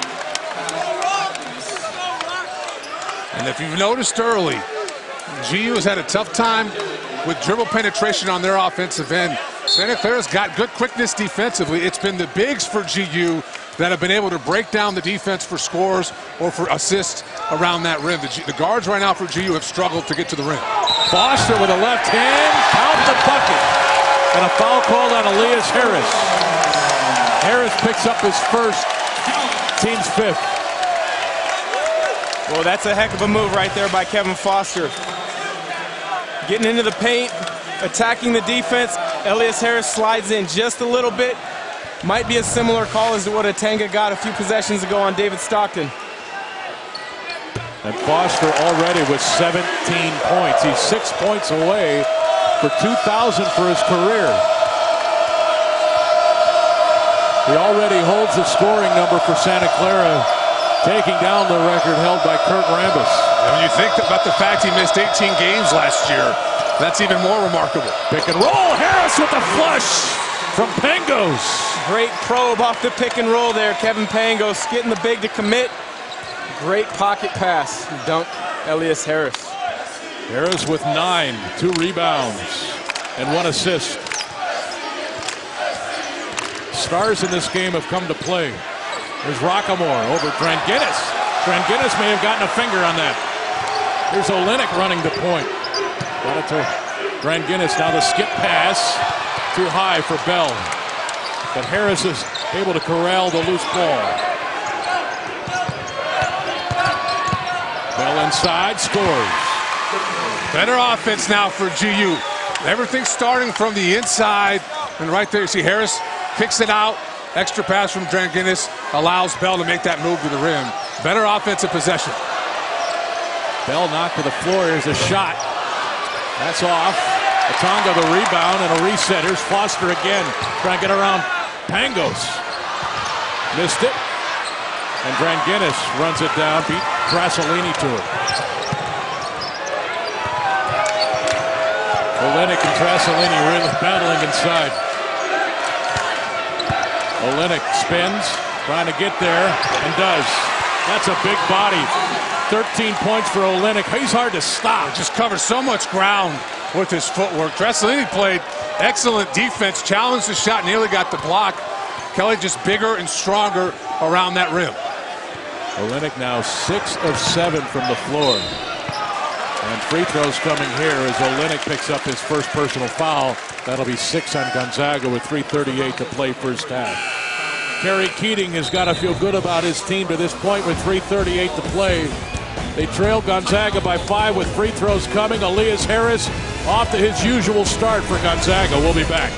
And if you've noticed early, GU has had a tough time with dribble penetration on their offensive end. Santa Clara's got good quickness defensively. It's been the bigs for GU that have been able to break down the defense for scores or for assists around that rim. The guards right now for GU have struggled to get to the rim. Foster with a left hand, count the bucket. And a foul called on Elias Harris. Harris picks up his first, team's 5th. Well, that's a heck of a move right there by Kevin Foster. Getting into the paint, attacking the defense. Elias Harris slides in just a little bit. Might be a similar call as to what Atanga got a few possessions ago on David Stockton. And Foster already with 17 points. He's 6 points away for 2,000 for his career. He already holds the scoring number for Santa Clara, taking down the record held by Kurt Rambis. And when you think about the fact he missed 18 games last year, that's even more remarkable. Pick and roll. Harris with the flush from Pangos. Great probe off the pick and roll there. Kevin Pangos getting the big to commit. Great pocket pass. Dunk Elias Harris. Harris with 9, 2 rebounds, and 1 assist. Stars in this game have come to play. There's Rockamore over Dranginis. Dranginis may have gotten a finger on that. Here's Olynyk running the point. Got it to Dranginis. Now the skip pass. Too high for Bell. But Harris is able to corral the loose ball. Bell inside, scores. Better offense now for GU. Everything starting from the inside. And right there you see Harris kicks it out. Extra pass from Dranginis allows Bell to make that move to the rim. Better offensive possession. Bell knocked to the floor. Here's a shot. That's off. Atanga the rebound and a reset. Here's Foster again. Trying to get around Pangos. Missed it. And Dranginis runs it down. Beat Trasolini to it. Olynyk and Trasolini really battling inside. Olynyk spins, trying to get there, and does. That's a big body. 13 points for Olynyk. He's hard to stop. Just covers so much ground with his footwork. Trasolini played excellent defense, challenged the shot, nearly got the block. Kelly just bigger and stronger around that rim. Olynyk now 6 of 7 from the floor. And free throws coming here as Olynyk picks up his first personal foul. That'll be 6 on Gonzaga with 3:38 to play first half. Kerry Keating has got to feel good about his team to this point with 3:38 to play. They trail Gonzaga by 5 with free throws coming. Elias Harris off to his usual start for Gonzaga. We'll be back.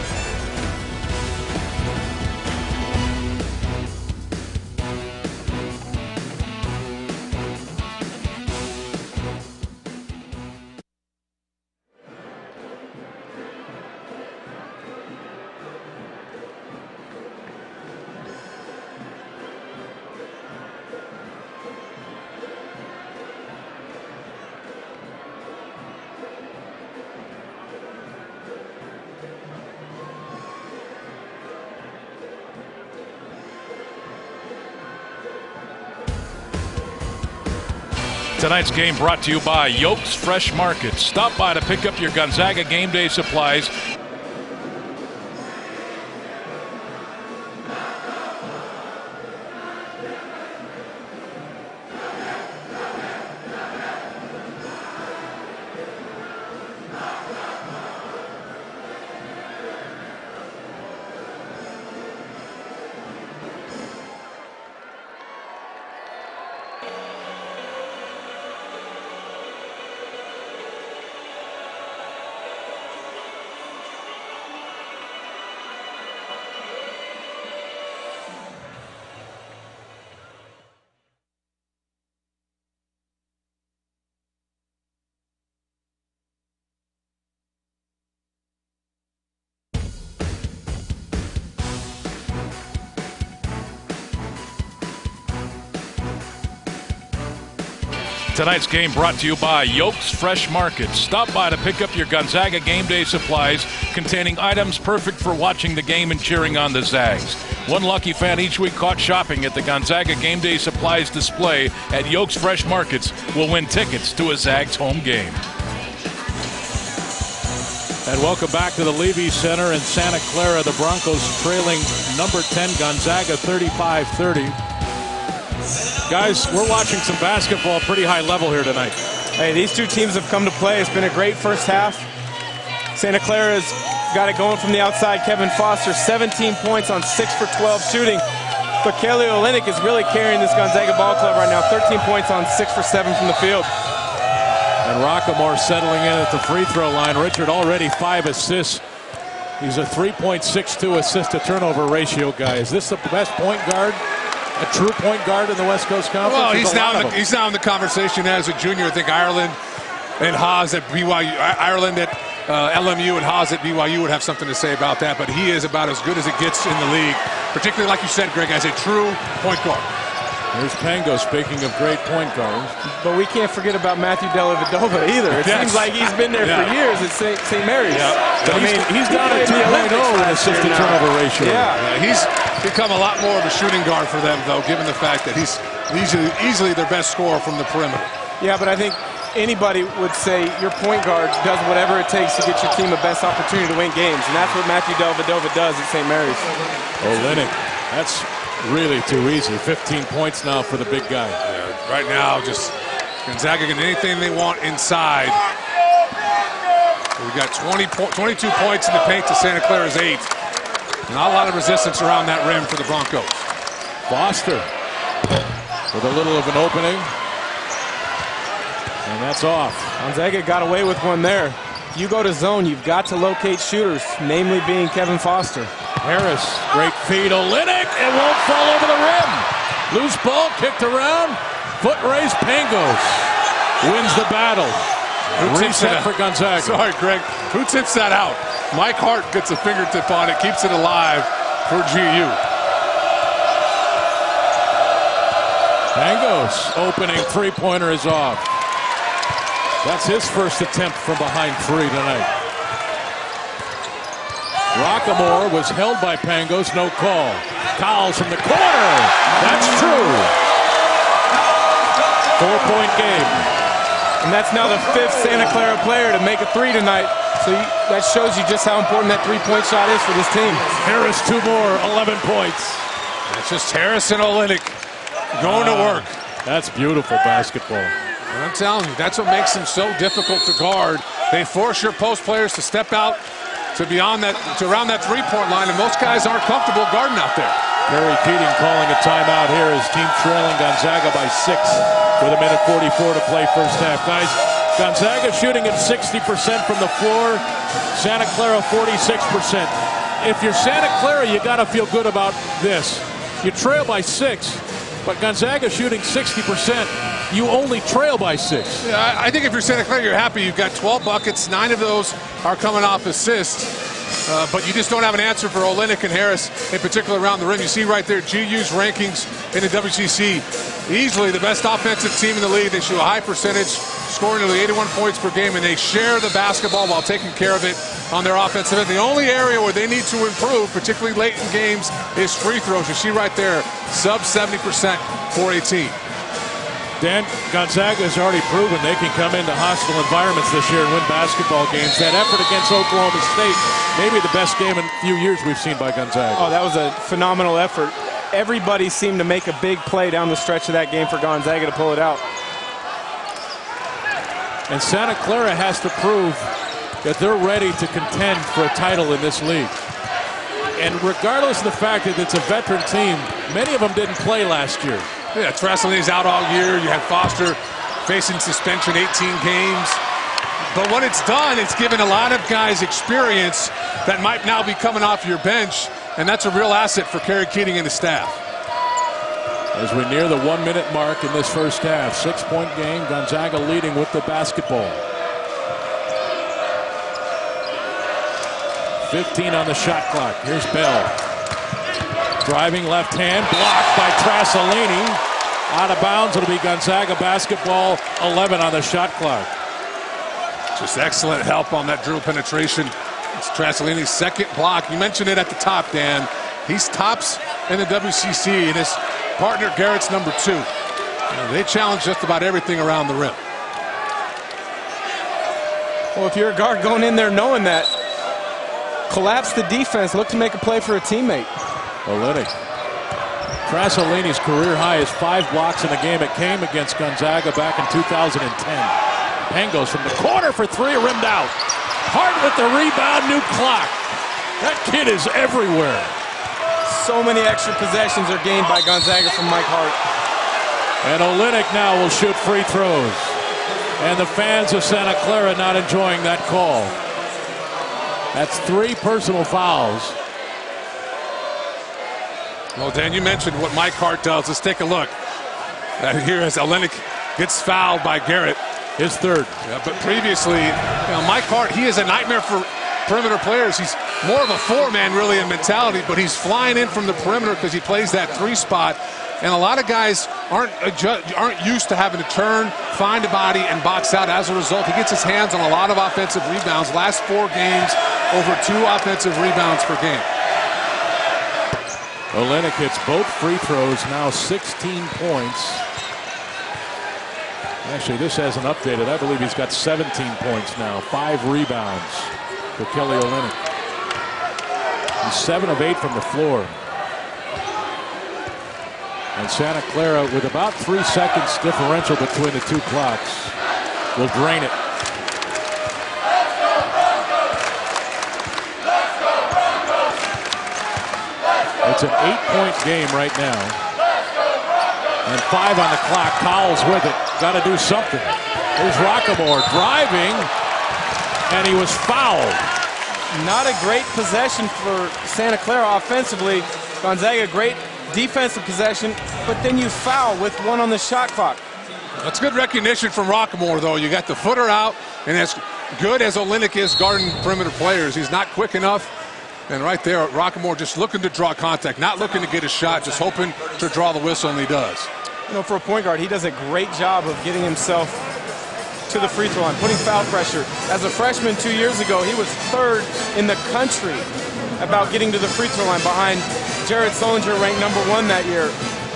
Tonight's game brought to you by Yolks Fresh Market. Stop by to pick up your Gonzaga game day supplies. Tonight's game brought to you by Yolks Fresh Market. Stop by to pick up your Gonzaga game day supplies containing items perfect for watching the game and cheering on the Zags. One lucky fan each week caught shopping at the Gonzaga game day supplies display at Yolks Fresh Markets will win tickets to a Zags home game. And welcome back to the Levy Center in Santa Clara. The Broncos trailing number 10 Gonzaga 35-30. Guys, we're watching some basketball pretty high level here tonight. Hey, these two teams have come to play. It's been a great first half. Santa Clara's got it going from the outside. Kevin Foster, 17 points on 6 for 12 shooting. But Kelly Olynyk is really carrying this Gonzaga ball club right now. 13 points on 6 for 7 from the field. And Rockamore settling in at the free throw line. Richard already 5 assists. He's a 3.62 assist-to-turnover ratio guy. Is this the best point guard, a true point guard in the West Coast Conference? Well, he's now in the conversation as a junior. I think Ireland and Haas at BYU, Ireland at LMU and Haas at BYU would have something to say about that. But he is about as good as it gets in the league, particularly like you said, Greg, as a true point guard. Here's Pango, speaking of great point guards. But we can't forget about Matthew Dellavedova either. It seems like he's been there for years at St. Mary's. I mean, he's down at 2.0 in assist-to-turnover ratio. He's become a lot more of a shooting guard for them, though, given the fact that he's easily their best scorer from the perimeter. Yeah, but I think anybody would say your point guard does whatever it takes to get your team the best opportunity to win games, and that's what Matthew Dellavedova does at St. Mary's. Olynyk, that's really too easy. 15 points now for the big guy. Yeah, right now, just Gonzaga getting anything they want inside. We've got 22 points in the paint to Santa Clara's 8. Not a lot of resistance around that rim for the Broncos. Foster with a little of an opening. And that's off. Gonzaga got away with one there. You go to zone, you've got to locate shooters, namely being Kevin Foster. Harris, great feed. Olynyk, it won't fall over the rim. Loose ball, kicked around. Foot race, Pangos wins the battle. Reset for Gonzaga. Sorry, Greg. Who tips that out? Mike Hart gets a fingertip on it, keeps it alive for GU. Pangos, opening three-pointer is off. That's his first attempt from behind 3 tonight. Rockamore was held by Pangos, no call. Cowles from the corner. That's true. 4-point game. And that's now the 5th Santa Clara player to make a 3 tonight. So that shows you just how important that 3-point shot is for this team. Harris, 2 more, 11 points. That's just Harris and Olynyk going to work. That's beautiful basketball. I'm telling you, that's what makes them so difficult to guard. They force your post players to step out to beyond that, to around that 3-point line, and most guys aren't comfortable guarding out there. Gary Keating calling a timeout here. His team trailing Gonzaga by 6 with 1:44 to play first half. Guys, Gonzaga shooting at 60% from the floor. Santa Clara 46%. If you're Santa Clara, you got to feel good about this. You trail by 6, but Gonzaga shooting 60%. You only trail by 6. Yeah, I think if you're Santa Clara, you're happy. You've got 12 buckets. 9 of those are coming off assists. But you just don't have an answer for Olynyk and Harris, in particular around the rim. You see right there, GU's rankings in the WCC. Easily the best offensive team in the league. They shoot a high percentage, scoring nearly 81 points per game, and they share the basketball while taking care of it on their offensive end. The only area where they need to improve, particularly late in games, is free throws. You see right there, sub 70% for a team. Dan, Gonzaga has already proven they can come into hostile environments this year and win basketball games. That effort against Oklahoma State, maybe the best game in a few years we've seen by Gonzaga. Oh, that was a phenomenal effort. Everybody seemed to make a big play down the stretch of that game for Gonzaga to pull it out. And Santa Clara has to prove that they're ready to contend for a title in this league. And regardless of the fact that it's a veteran team, many of them didn't play last year. Yeah, Trasolini's out all year. You had Foster facing suspension 18 games. But what it's done, it's given a lot of guys experience that might now be coming off your bench, and that's a real asset for Kerry Keating and the staff. As we near the 1-minute mark in this first half, 6-point game, Gonzaga leading with the basketball. 15 on the shot clock. Here's Bell. Driving left hand, blocked by Trasolini. Out of bounds, it'll be Gonzaga basketball, 11 on the shot clock. Just excellent help on that dribble penetration. It's Trasolini's second block. You mentioned it at the top, Dan. He's tops in the WCC, and his partner Garrett's number 2. They challenge just about everything around the rim. Well, if you're a guard going in there knowing that, collapse the defense, look to make a play for a teammate. Olynyk. Trasolini's career high is 5 blocks in the game. It came against Gonzaga back in 2010. Pangos from the corner for 3, rimmed out. Hart with the rebound, new clock. That kid is everywhere. So many extra possessions are gained by Gonzaga from Mike Hart. And Olynyk now will shoot free throws. And the fans of Santa Clara not enjoying that call. That's 3 personal fouls. Well, Dan, you mentioned what Mike Hart does. Let's take a look. Here as Olynyk gets fouled by Garrett. His third. Yeah, but previously, Mike Hart, he is a nightmare for perimeter players. He's more of a 4-man really in mentality, but he's flying in from the perimeter because he plays that 3 spot. And a lot of guys aren't used to having to turn, find a body, and box out. As a result, he gets his hands on a lot of offensive rebounds. Last 4 games, over 2 offensive rebounds per game. Olynyk hits both free throws, now 16 points. Actually, this hasn't updated. I believe he's got 17 points now, 5 rebounds for Kelly Olynyk. He's 7 of 8 from the floor. And Santa Clara, with about 3 seconds differential between the 2 clocks, will drain it. It's an 8-point game right now. And 5 on the clock. Powell's with it. Got to do something. Here's Rockemore driving, and he was fouled. Not a great possession for Santa Clara offensively. Gonzaga, great defensive possession, but then you foul with 1 on the shot clock. That's good recognition from Rockemore, though. You got the footer out, and as good as Olynyk is guarding perimeter players, he's not quick enough. And right there, Rockemore just looking to draw contact, not looking to get a shot, just hoping to draw the whistle, and he does. You know, for a point guard, he does a great job of getting himself to the free throw line, putting foul pressure. As a freshman 2 years ago, he was 3rd in the country about getting to the free throw line behind Jared Sullinger, ranked #1 that year.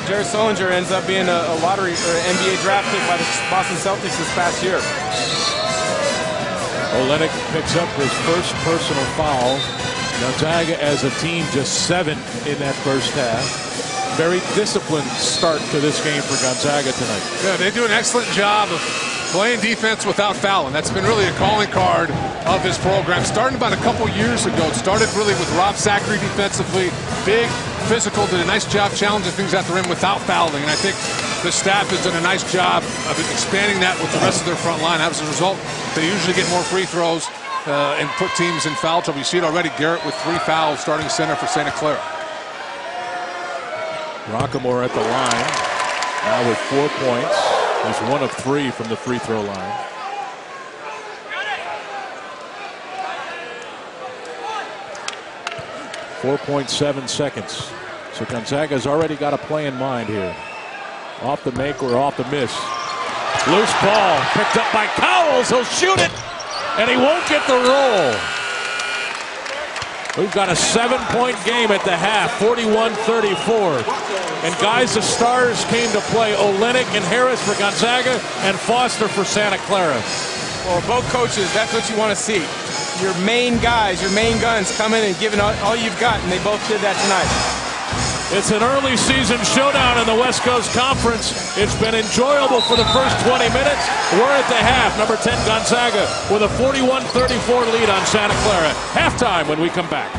Jared Sullinger ends up being a lottery or NBA draft pick by the Boston Celtics this past year. Olynyk picks up his first personal foul. Gonzaga as a team just 7 in that first half. Very disciplined start to this game for Gonzaga tonight. Yeah, they do an excellent job of playing defense without fouling. That's been really a calling card of this program. Starting about a couple years ago. It started really with Rob Zachary defensively. Big, physical, did a nice job challenging things at the rim without fouling. And I think the staff has done a nice job of expanding that with the rest of their front line. As a result, they usually get more free throws and put teams in foul trouble. You see it already, Garrett with 3 fouls, starting center for Santa Clara. Rockemore at the line, now with 4 points. He's 1 of 3 from the free throw line. .7 seconds. So Gonzaga's already got a play in mind here. Off the make or off the miss. Loose ball picked up by Cowles. He'll shoot it, and he won't get the roll. We've got a 7-point game at the half, 41-34. And guys, the stars came to play. Olynyk and Harris for Gonzaga and Foster for Santa Clara. Well, both coaches, that's what you want to see. Your main guys, your main guns come in and giving all you've got, and they both did that tonight. It's an early season showdown in the West Coast Conference. It's been enjoyable for the first 20 minutes. We're at the half. Number 10 Gonzaga with a 41-34 lead on Santa Clara. Halftime when we come back.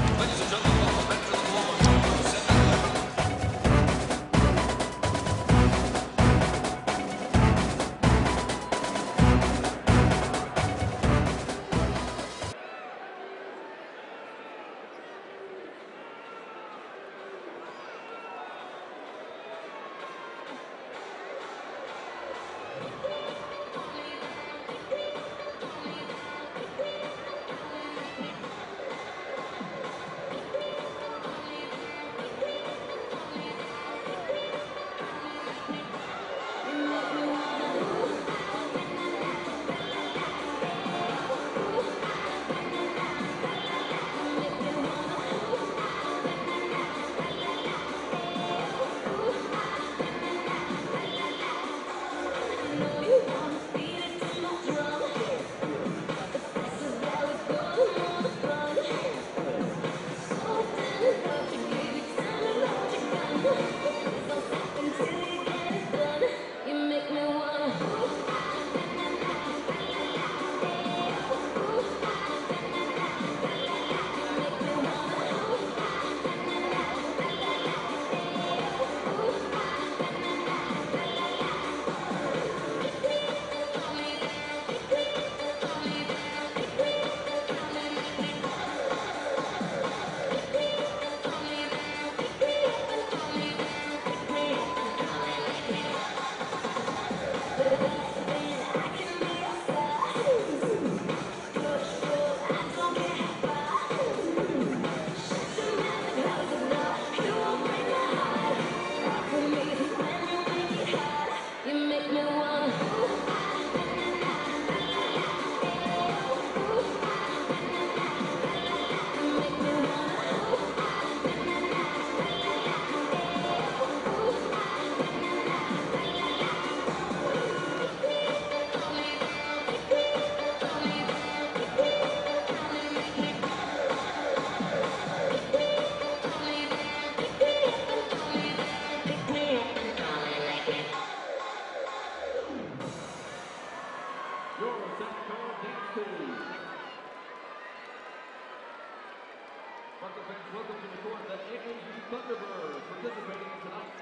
Market fans, welcome to the court. The AAU Thunderbirds participating in tonight's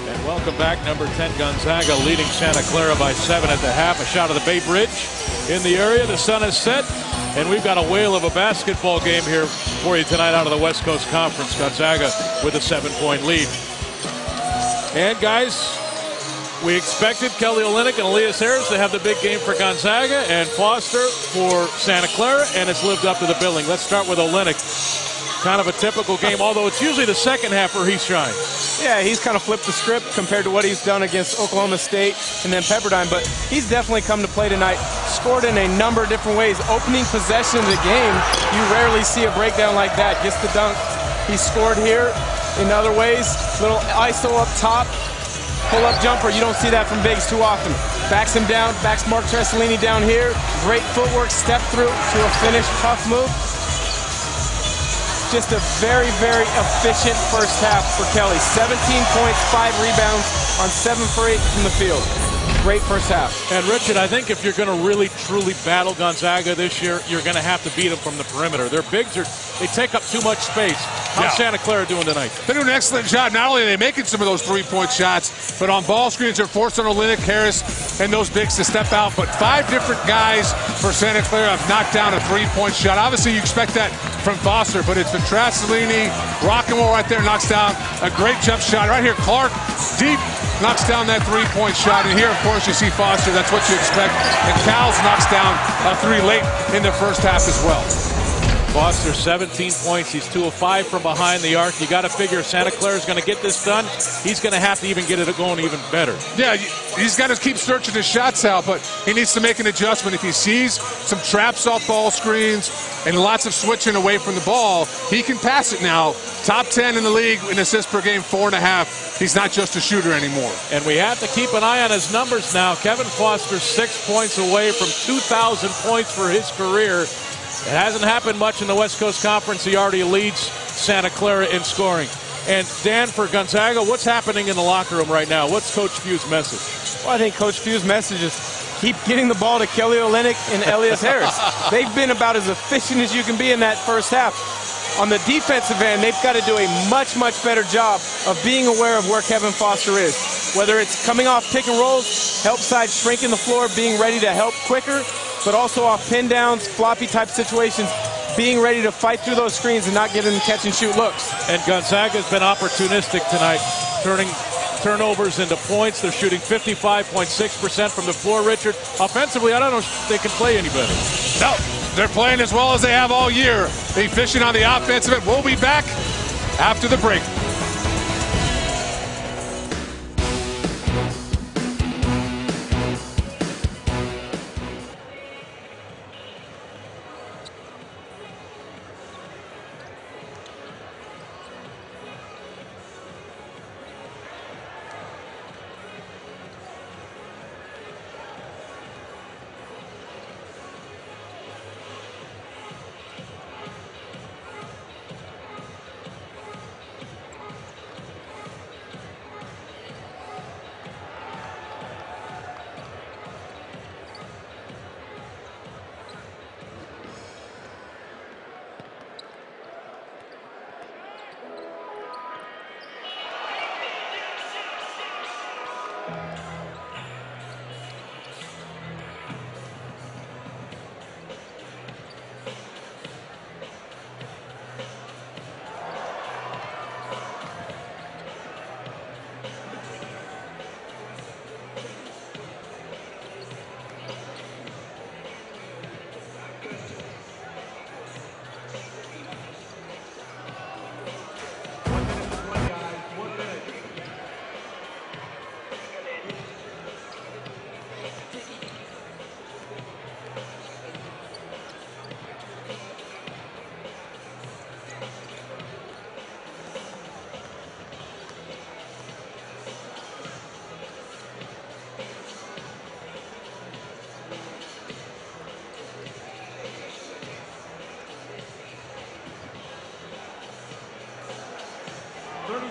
And welcome back, number 10 Gonzaga leading Santa Clara by 7 at the half. A shot of the Bay Bridge in the area. The sun is set, and we've got a whale of a basketball game here for you tonight out of the West Coast Conference. Gonzaga with a 7-point lead. And guys, we expected Kelly Olynyk and Elias Harris to have the big game for Gonzaga and Foster for Santa Clara, and it's lived up to the billing. Let's start with Olynyk. Kind of a typical game, although it's usually the second half where he shines. Yeah, he's kind of flipped the script compared to what he's done against Oklahoma State and then Pepperdine, but he's definitely come to play tonight. Scored in a number of different ways. Opening possession of the game, you rarely see a breakdown like that. Gets the dunk. He scored here in other ways. Little ISO up top. Pull-up jumper, you don't see that from bigs too often. Backs him down, backs Mark Tressolini down here. Great footwork, step through to a finish, tough move. Just a very, very efficient first half for Kelly. 17 points, 5 rebounds on 7 for 8 from the field. Great first half. And Richard, I think if you're going to really, truly battle Gonzaga this year, you're going to have to beat them from the perimeter. Their bigs they take up too much space. How's Santa Clara doing tonight? They're doing an excellent job. Not only are they making some of those three-point shots, but on ball screens they're forcing Olynyk, Harris, and those bigs to step out. But 5 different guys for Santa Clara have knocked down a three-point shot. Obviously, you expect that from Foster, but it's been Tressolini, Rock'n'Roll right there, knocks down a great jump shot. Right here, Clark, deep, knocks down that three-point shot. And here, of course, you see Foster. That's what you expect. And Cowles knocks down a 3 late in the first half as well. Foster, 17 points. He's 2 of 5 from behind the arc. You got to figure if Santa Clara's going to get this done, he's going to have to even get it going even better. Yeah, he's got to keep searching his shots out, but he needs to make an adjustment. If he sees some traps off ball screens and lots of switching away from the ball, he can pass it now. Top 10 in the league in assists per game, 4.5. He's not just a shooter anymore. And we have to keep an eye on his numbers now. Kevin Foster 6 points away from 2,000 points for his career. It hasn't happened much in the West Coast Conference. He already leads Santa Clara in scoring. And Dan, for Gonzaga, what's happening in the locker room right now? What's Coach Few's message? Well, I think Coach Few's message is keep getting the ball to Kelly Olynyk and Elias Harris. They've been about as efficient as you can be in that first half. On the defensive end, they've got to do a much, much better job of being aware of where Kevin Foster is. Whether it's coming off pick and rolls, help side shrinking the floor, being ready to help quicker, but also off pin downs, floppy type situations, being ready to fight through those screens and not getting catch and shoot looks. And Gonzaga's been opportunistic tonight, turning turnovers into points. They're shooting 55.6% from the floor, Richard. Offensively, I don't know if they can play any better. No, they're playing as well as they have all year. Efficient on the offensive end. We'll be back after the break.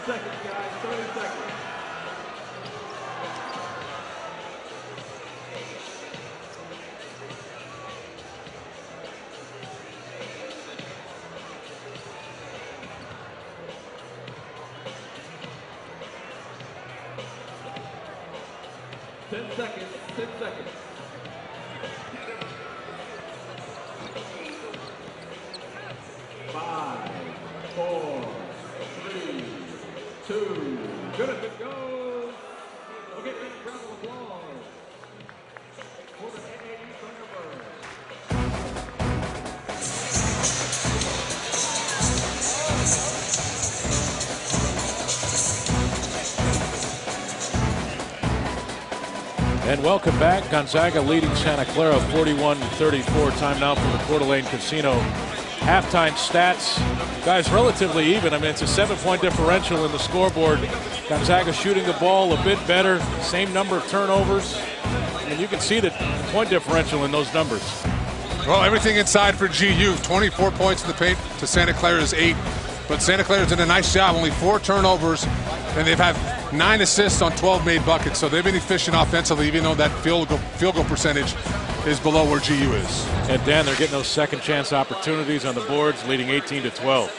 Seconds, guys. 30 seconds. 10 seconds, 10 seconds. 5, 4, 3, 2, good as it goes. We'll get a round of applause for the AAU Thunderbirds. And welcome back. Gonzaga leading Santa Clara 41-34. Time now from the Coeur d'Alene Casino. Halftime stats, guys, relatively even. I mean, it's a 7-point differential in the scoreboard. Gonzaga shooting the ball a bit better, same number of turnovers. And you can see the point differential in those numbers. Well, everything inside for GU. 24 points in the paint to Santa Clara's 8. But Santa Clara's did a nice job. Only 4 turnovers, and they've had 9 assists on 12 made buckets. So they've been efficient offensively, even though that field goal percentage is below where GU is. And Dan, they're getting those second chance opportunities on the boards, leading 18-12.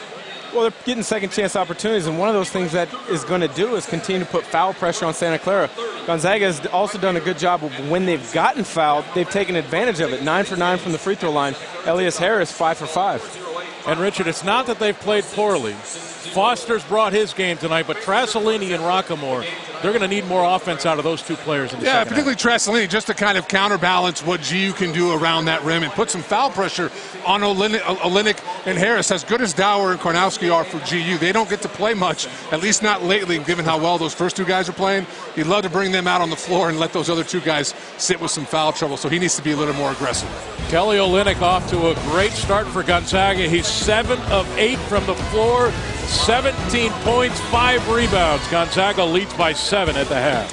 Well, they're getting second chance opportunities, and one of those things that is going to do is continue to put foul pressure on Santa Clara. Gonzaga has also done a good job of when they've gotten fouled, they've taken advantage of it. 9 for 9 from the free throw line. Elias Harris, 5 for 5. And Richard, it's not that they've played poorly. Foster's brought his game tonight, but Trasolini and Rockamore, they're going to need more offense out of those two players in the second particularly half. Trasolini, just to kind of counterbalance what GU can do around that rim and put some foul pressure on Olynyk and Harris. As good as Dower and Karnowski are for GU, they don't get to play much, at least not lately, given how well those first two guys are playing. You'd love to bring them out on the floor and let those other two guys sit with some foul trouble, so he needs to be a little more aggressive. Kelly Olynyk off to a great start for Gonzaga. He's 7 of 8 from the floor, 17 points, 5 rebounds. Gonzaga leads by 7 at the half.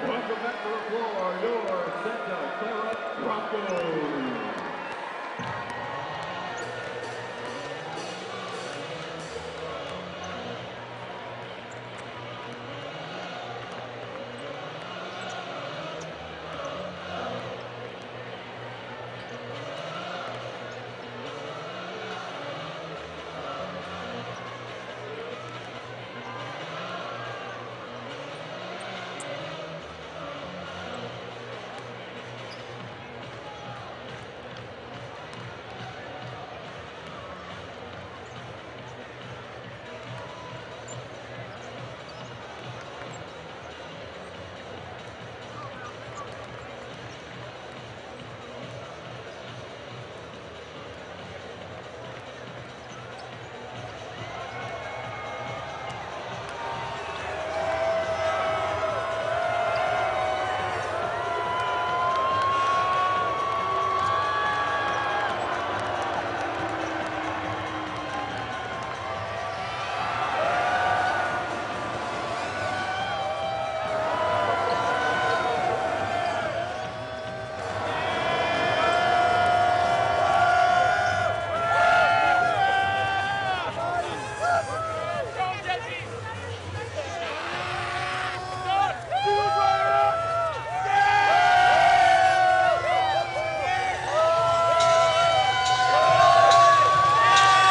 Welcome back to the floor, your Santa Clara Broncos.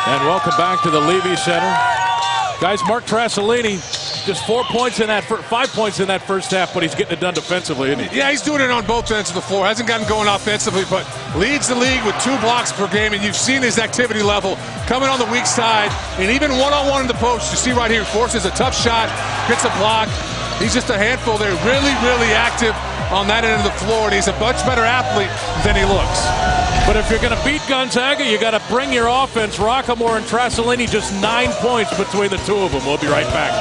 And welcome back to the Levy Center. Guys, Mark Trasolini Just 4 points in that, 5 points in that first half, but he's getting it done defensively, isn't he? Yeah, he's doing it on both ends of the floor. Hasn't gotten going offensively, but leads the league with 2 blocks per game, and you've seen his activity level coming on the weak side, and even one-on-one in the post. You see right here, forces a tough shot, gets a block. He's just a handful there. Really, really active on that end of the floor, and he's a much better athlete than he looks. But if you're going to beat Gonzaga, you got to bring your offense. Rockamore and Trasolini, just 9 points between the two of them. We'll be right back.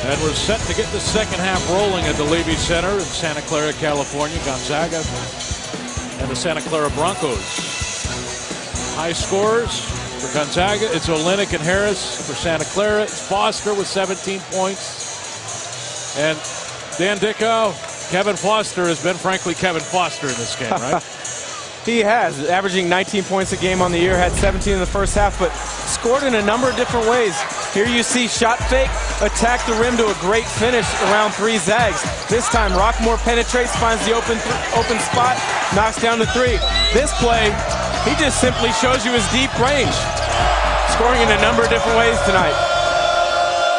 And we're set to get the second half rolling at the Levy Center in Santa Clara, California. Gonzaga and the Santa Clara Broncos. High scorers for Gonzaga. It's Olynyk and Harris. For Santa Clara, it's Foster with 17 points. And Dan Dickow, Kevin Foster has been, frankly, Kevin Foster in this game, right? He has, averaging 19 points a game on the year, had 17 in the first half, but scored in a number of different ways. Here you see shot fake, attack the rim to a great finish around 3 zags. This time, Rockamore penetrates, finds the open spot, knocks down the 3. This play, he just simply shows you his deep range. Scoring in a number of different ways tonight.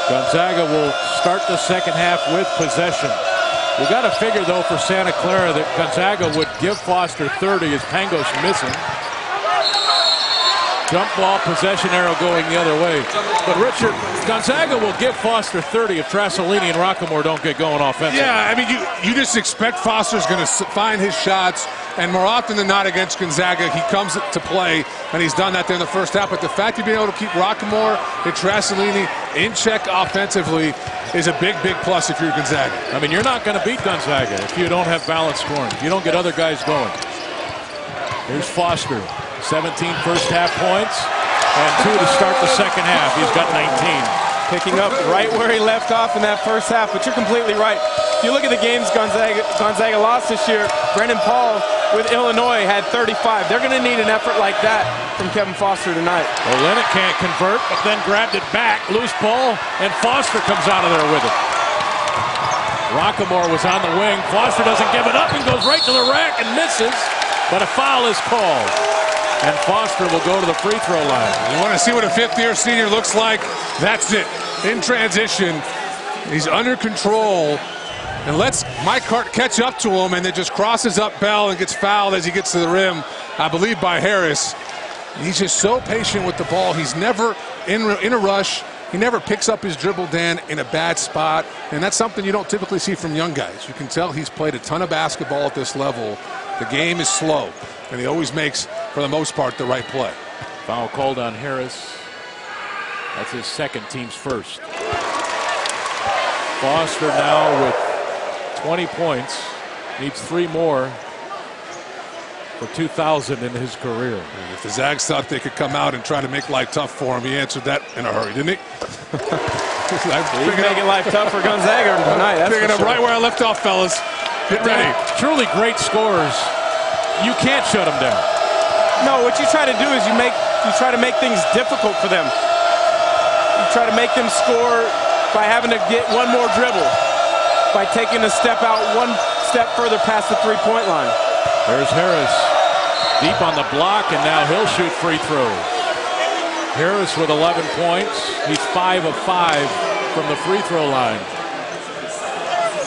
Gonzaga will start the second half with possession. You got to figure, though, for Santa Clara that Gonzaga would give Foster 30 as Pangos missing. Jump ball, possession arrow going the other way. But, Richard, Gonzaga will give Foster 30 if Trasolini and Rockamore don't get going offensively. Yeah, I mean, you just expect Foster's going to find his shots, and more often than not against Gonzaga, he comes to play, and he's done that there in the first half. But the fact of being able to keep Rockamore and Trasolini in check offensively is a big, big plus if you're Gonzaga. I mean, you're not going to beat Gonzaga if you don't have balanced scoring. If you don't get other guys going. Here's Foster. 17 first half points and 2 to start the second half. He's got 19. Picking up right where he left off in that first half, but you're completely right. If you look at the games Gonzaga lost this year, Brendan Paul with Illinois had 35. They're going to need an effort like that from Kevin Foster tonight. Olynyk can't convert, but then grabbed it back. Loose ball, and Foster comes out of there with it. Rockamore was on the wing. Foster doesn't give it up and goes right to the rack and misses, but a foul is called. and Foster will go to the free throw line. You want to see what a fifth-year senior looks like? That's it. In transition, he's under control and lets Mike Hart catch up to him, and then just crosses up Bell and gets fouled as he gets to the rim, I believe by Harris. He's just so patient with the ball. He's never in a rush. He never picks up his dribble, Dan, in a bad spot, and that's something you don't typically see from young guys. You can tell he's played a ton of basketball at this level. The game is slow, and he always makes, for the most part, the right play. Foul called on Harris. That's his second, team's first. Foster now with 20 points. Needs 3 more for 2,000 in his career. And if the Zags thought they could come out and try to make life tough for him, he answered that in a hurry, didn't he? He's making life tough for Gonzaga tonight. Picking up right where I left off, fellas. Get ready. Truly great scorers. You can't shut them down. No, what you try to do is you try to make things difficult for them. You try to make them score by having to get one more dribble, by taking a step out, one step further past the three-point line. There's Harris deep on the block, and now he'll shoot free throws. Harris with 11 points. He's 5 of 5 from the free throw line.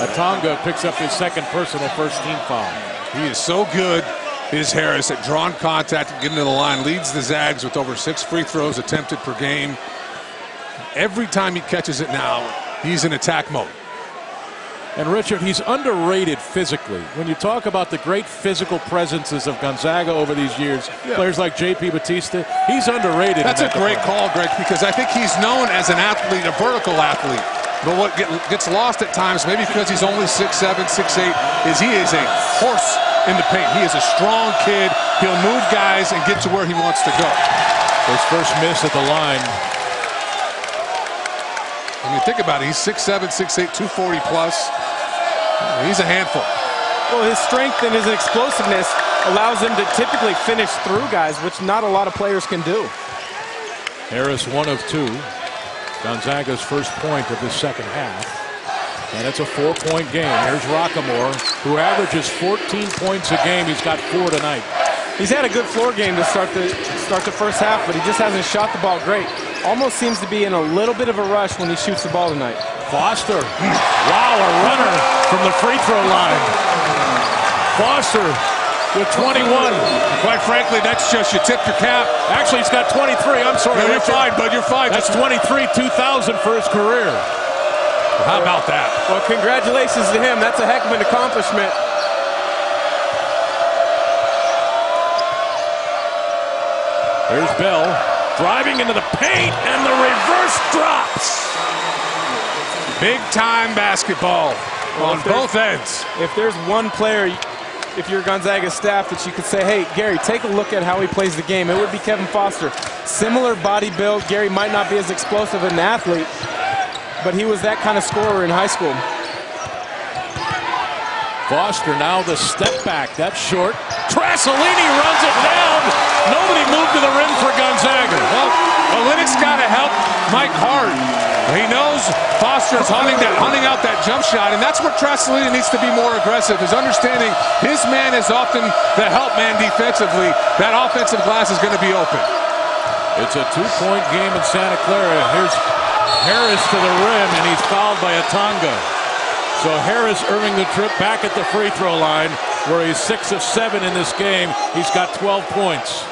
Atonga picks up his second personal first-team foul. He is so good, is Harris, at drawing contact and getting to the line. Leads the Zags with over 6 free throws attempted per game. Every time he catches it now, he's in attack mode. And Richard, he's underrated physically. When you talk about the great physical presences of Gonzaga over these years, players like J.P. Batista, he's underrated. That's a great call, Greg, because I think he's known as an athlete, a vertical athlete. But what gets lost at times, maybe because he's only 6'7", 6'8", is he is a horse in the paint. He is a strong kid. He'll move guys and get to where he wants to go. His first miss at the line. I mean, think about it. He's 6'7", 6'8", 240 plus. He's a handful. Well, his strength and his explosiveness allows him to typically finish through guys, which not a lot of players can do. Harris 1 of 2. Gonzaga's first point of the second half. And it's a 4-point game. Here's Rockamore, who averages 14 points a game. He's got 4 tonight. He's had a good floor game to start the first half, but he just hasn't shot the ball great. Almost seems to be in a little bit of a rush when he shoots the ball tonight. Foster. Wow, a runner from the free throw line. Foster with 21. Quite frankly, that's just you tip your cap. Actually, he's got 23. I'm sorry. No, you're fine, bud. You're fine. That's 23, 2,000 for his career. How about that? Well, congratulations to him. That's a heck of an accomplishment. There's Bell driving into the paint, and the reverse drops. Big-time basketball on both ends. If there's one player, if you're Gonzaga staff, that you could say, hey, Gary, take a look at how he plays the game, it would be Kevin Foster. Similar body build. Gary might not be as explosive an athlete, but he was that kind of scorer in high school. Foster now the step back. That's short. Trasolini runs it down. Nobody moved to the rim for Gonzaga. Well, Olynyk's got to help Mike Hart. He knows Foster's hunting out that jump shot, and that's where Trasolini needs to be more aggressive, is understanding his man is often the help man defensively. That offensive glass is going to be open. It's a 2-point game in Santa Clara. Here's Harris to the rim, and he's fouled by Atonga. So Harris earning the trip back at the free throw line, where he's 6 of 7 in this game. He's got 12 points.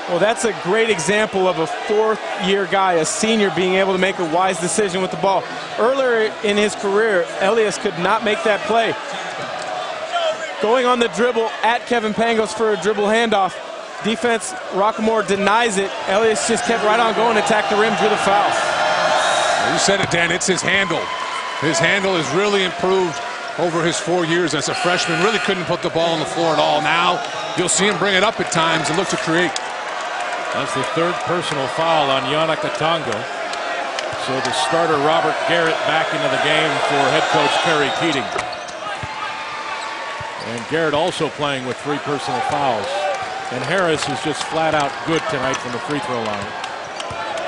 Well, that's a great example of a fourth-year guy, a senior, being able to make a wise decision with the ball. Earlier in his career, Elias could not make that play. Going on the dribble at Kevin Pangos for a dribble handoff. Defense, Rockamore denies it. Elias just kept right on going, attacked the rim, drew the foul. You said it, Dan. It's his handle. His handle has really improved over his 4 years as a freshman. Really couldn't put the ball on the floor at all. Now you'll see him bring it up at times and look to create. That's the third personal foul on Yannick Atonga. So the starter Robert Garrett back into the game for head coach Kerry Keating. And Garrett also playing with 3 personal fouls. And Harris is just flat out good tonight from the free throw line.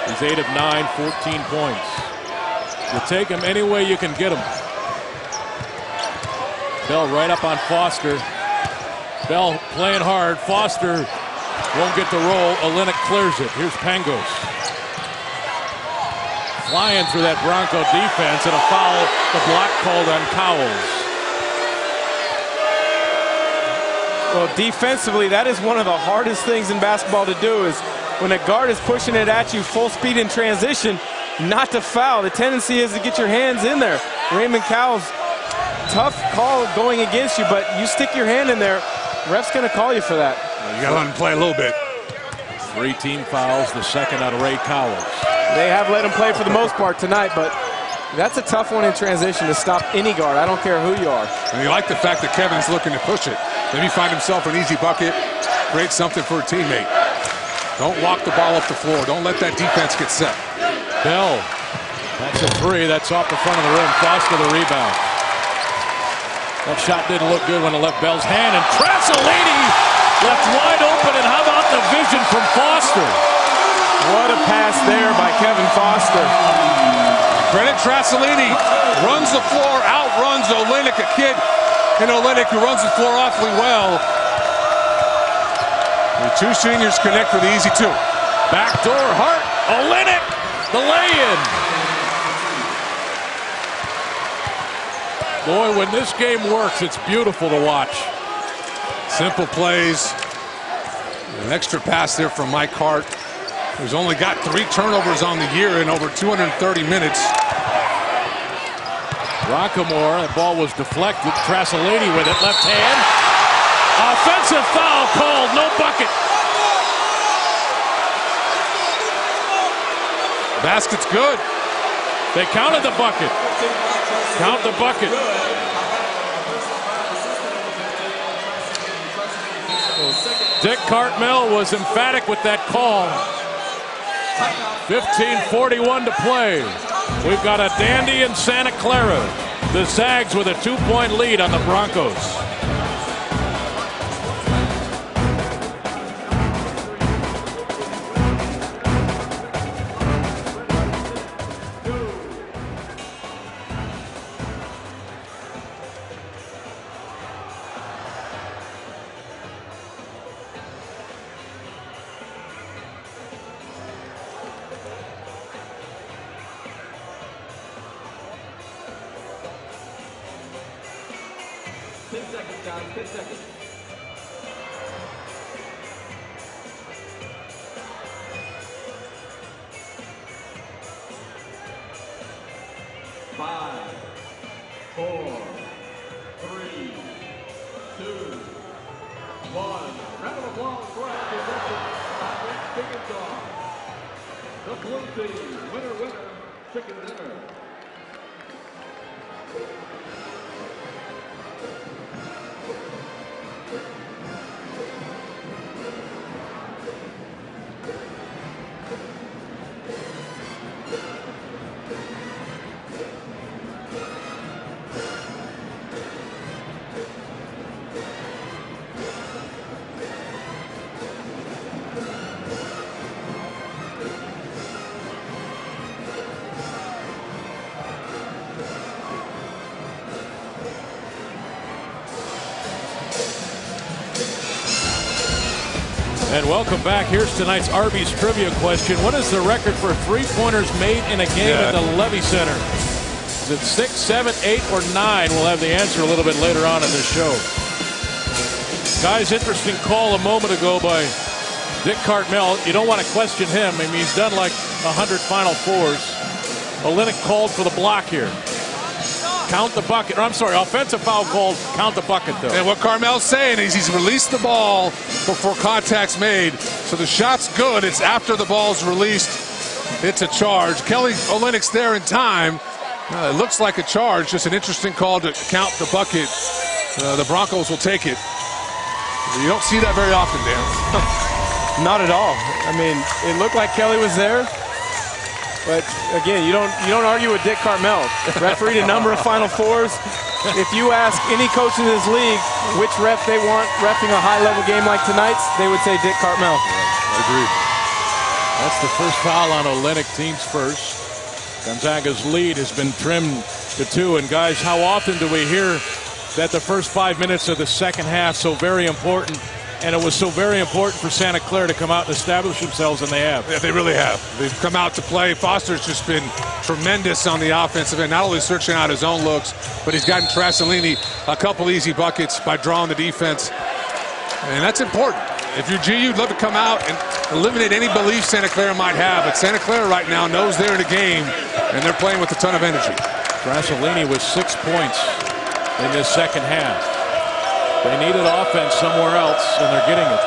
He's 8 of 9, 14 points. You take him any way you can get him. Bell right up on Foster. Bell playing hard. Foster Won't get the roll. Olenek clears it. Here's Pangos. Flying through that Bronco defense, and a foul, the block called on Cowles. Well, defensively, that is one of the hardest things in basketball to do, is when a guard is pushing it at you full speed in transition, not to foul. The tendency is to get your hands in there. Raymond Cowles, tough call going against you, but you stick your hand in there, ref's going to call you for that. You got to let him play a little bit. 3 team fouls, the second out of Ray Cowles. They have let him play for the most part tonight, but that's a tough one in transition to stop any guard. I don't care who you are. And you like the fact that Kevin's looking to push it. Maybe find himself an easy bucket, create something for a teammate. Don't walk the ball off the floor. Don't let that defense get set. Bell, that's a 3. That's off the front of the rim. Foster the rebound. That shot didn't look good when it left Bell's hand, and Trasolini left wide open, and how about the vision from Foster? What a pass there by Kevin Foster. Credit Trasolini. Runs the floor, outruns Olenek, a kid in Olenek who runs the floor awfully well. The two seniors connect for the easy 2. Backdoor Hart. Olenek, the lay-in. Boy, when this game works, it's beautiful to watch. Simple plays. An extra pass there from Mike Hart, who's only got 3 turnovers on the year in over 230 minutes. Rockamore, the ball was deflected. Trasolini with it, left hand. Offensive foul called, no bucket. Basket's good. They counted the bucket. Count the bucket. Dick Cartmel was emphatic with that call. 15:41 to play. We've got a dandy in Santa Clara. The Zags with a 2-point lead on the Broncos. And welcome back. Here's tonight's Arby's trivia question. What is the record for three-pointers made in a game at the Levy Center? Is it 6, 7, 8, or 9? We'll have the answer a little bit later on in this show. Guys, interesting call a moment ago by Dick Cartmel. You don't want to question him. I mean, he's done like 100 Final Fours. Olenek called for the block here. Count the bucket. Or, I'm sorry, offensive foul called. Count the bucket, though. And what Carmel's saying is he's released the ball before contact's made. So the shot's good. It's after the ball's released. It's a charge. Kelly Olenek's there in time. It looks like a charge. Just an interesting call to count the bucket. The Broncos will take it. You don't see that very often, Dan. Not at all. I mean, it looked like Kelly was there. But again, you don't argue with Dick Cartmel. Refereed a number of Final Fours. If you ask any coach in this league which ref they want reffing a high-level game like tonight's, they would say Dick Cartmel. I agree. That's the first foul on Olenek, team's first. Gonzaga's lead has been trimmed to 2. And guys, how often do we hear that the first 5 minutes of the second half so very important? And it was so very important for Santa Clara to come out and establish themselves, and they have. Yeah, they really have. They've come out to play. Foster's just been tremendous on the offensive end, not only searching out his own looks, but he's gotten Trasolini a couple easy buckets by drawing the defense. And that's important. If you're GU, you'd love to come out and eliminate any belief Santa Clara might have, but Santa Clara right now knows they're in a game, and they're playing with a ton of energy. Trasolini with 6 points in this second half. They needed offense somewhere else, and they're getting it.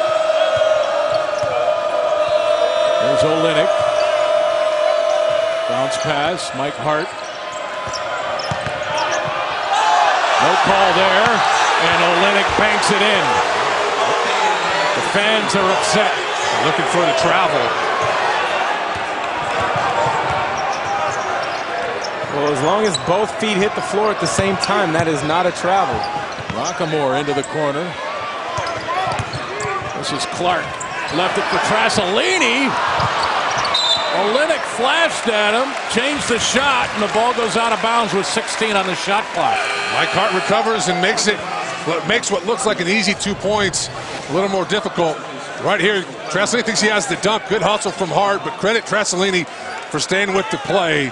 There's Olynyk. Bounce pass, Mike Hart. No call there, and Olynyk banks it in. The fans are upset. Looking for the travel. Well, as long as both feet hit the floor at the same time, that is not a travel. Rockamore into the corner. This is Clark. Left it for Trasolini. Olynyk flashed at him, changed the shot, and the ball goes out of bounds with 16 on the shot clock. Mike Hart recovers and makes what looks like an easy 2 points a little more difficult. Right here, Trasolini thinks he has the dunk. Good hustle from Hart, but credit Trasolini for staying with the play.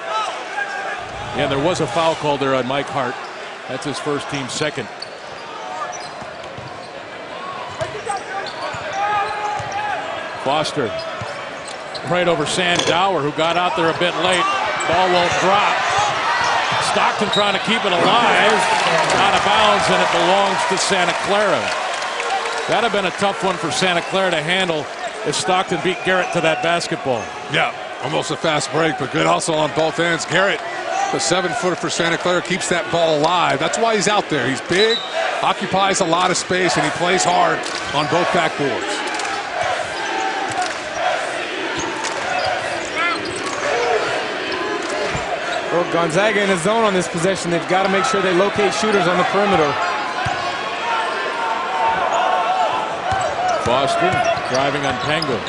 Yeah, there was a foul call there on Mike Hart. That's his first team second. Foster right over Sandower, who got out there a bit late. Ball won't drop. Stockton trying to keep it alive. Out of bounds, and it belongs to Santa Clara. That'd have been a tough one for Santa Clara to handle if Stockton beat Garrett to that basketball. Yeah, almost a fast break, but good hustle on both ends. Garrett, the 7-footer for Santa Clara, keeps that ball alive. That's why he's out there. He's big, occupies a lot of space, and he plays hard on both backboards. Well, Gonzaga in a zone on this possession. They've got to make sure they locate shooters on the perimeter. Foster driving on Pangos.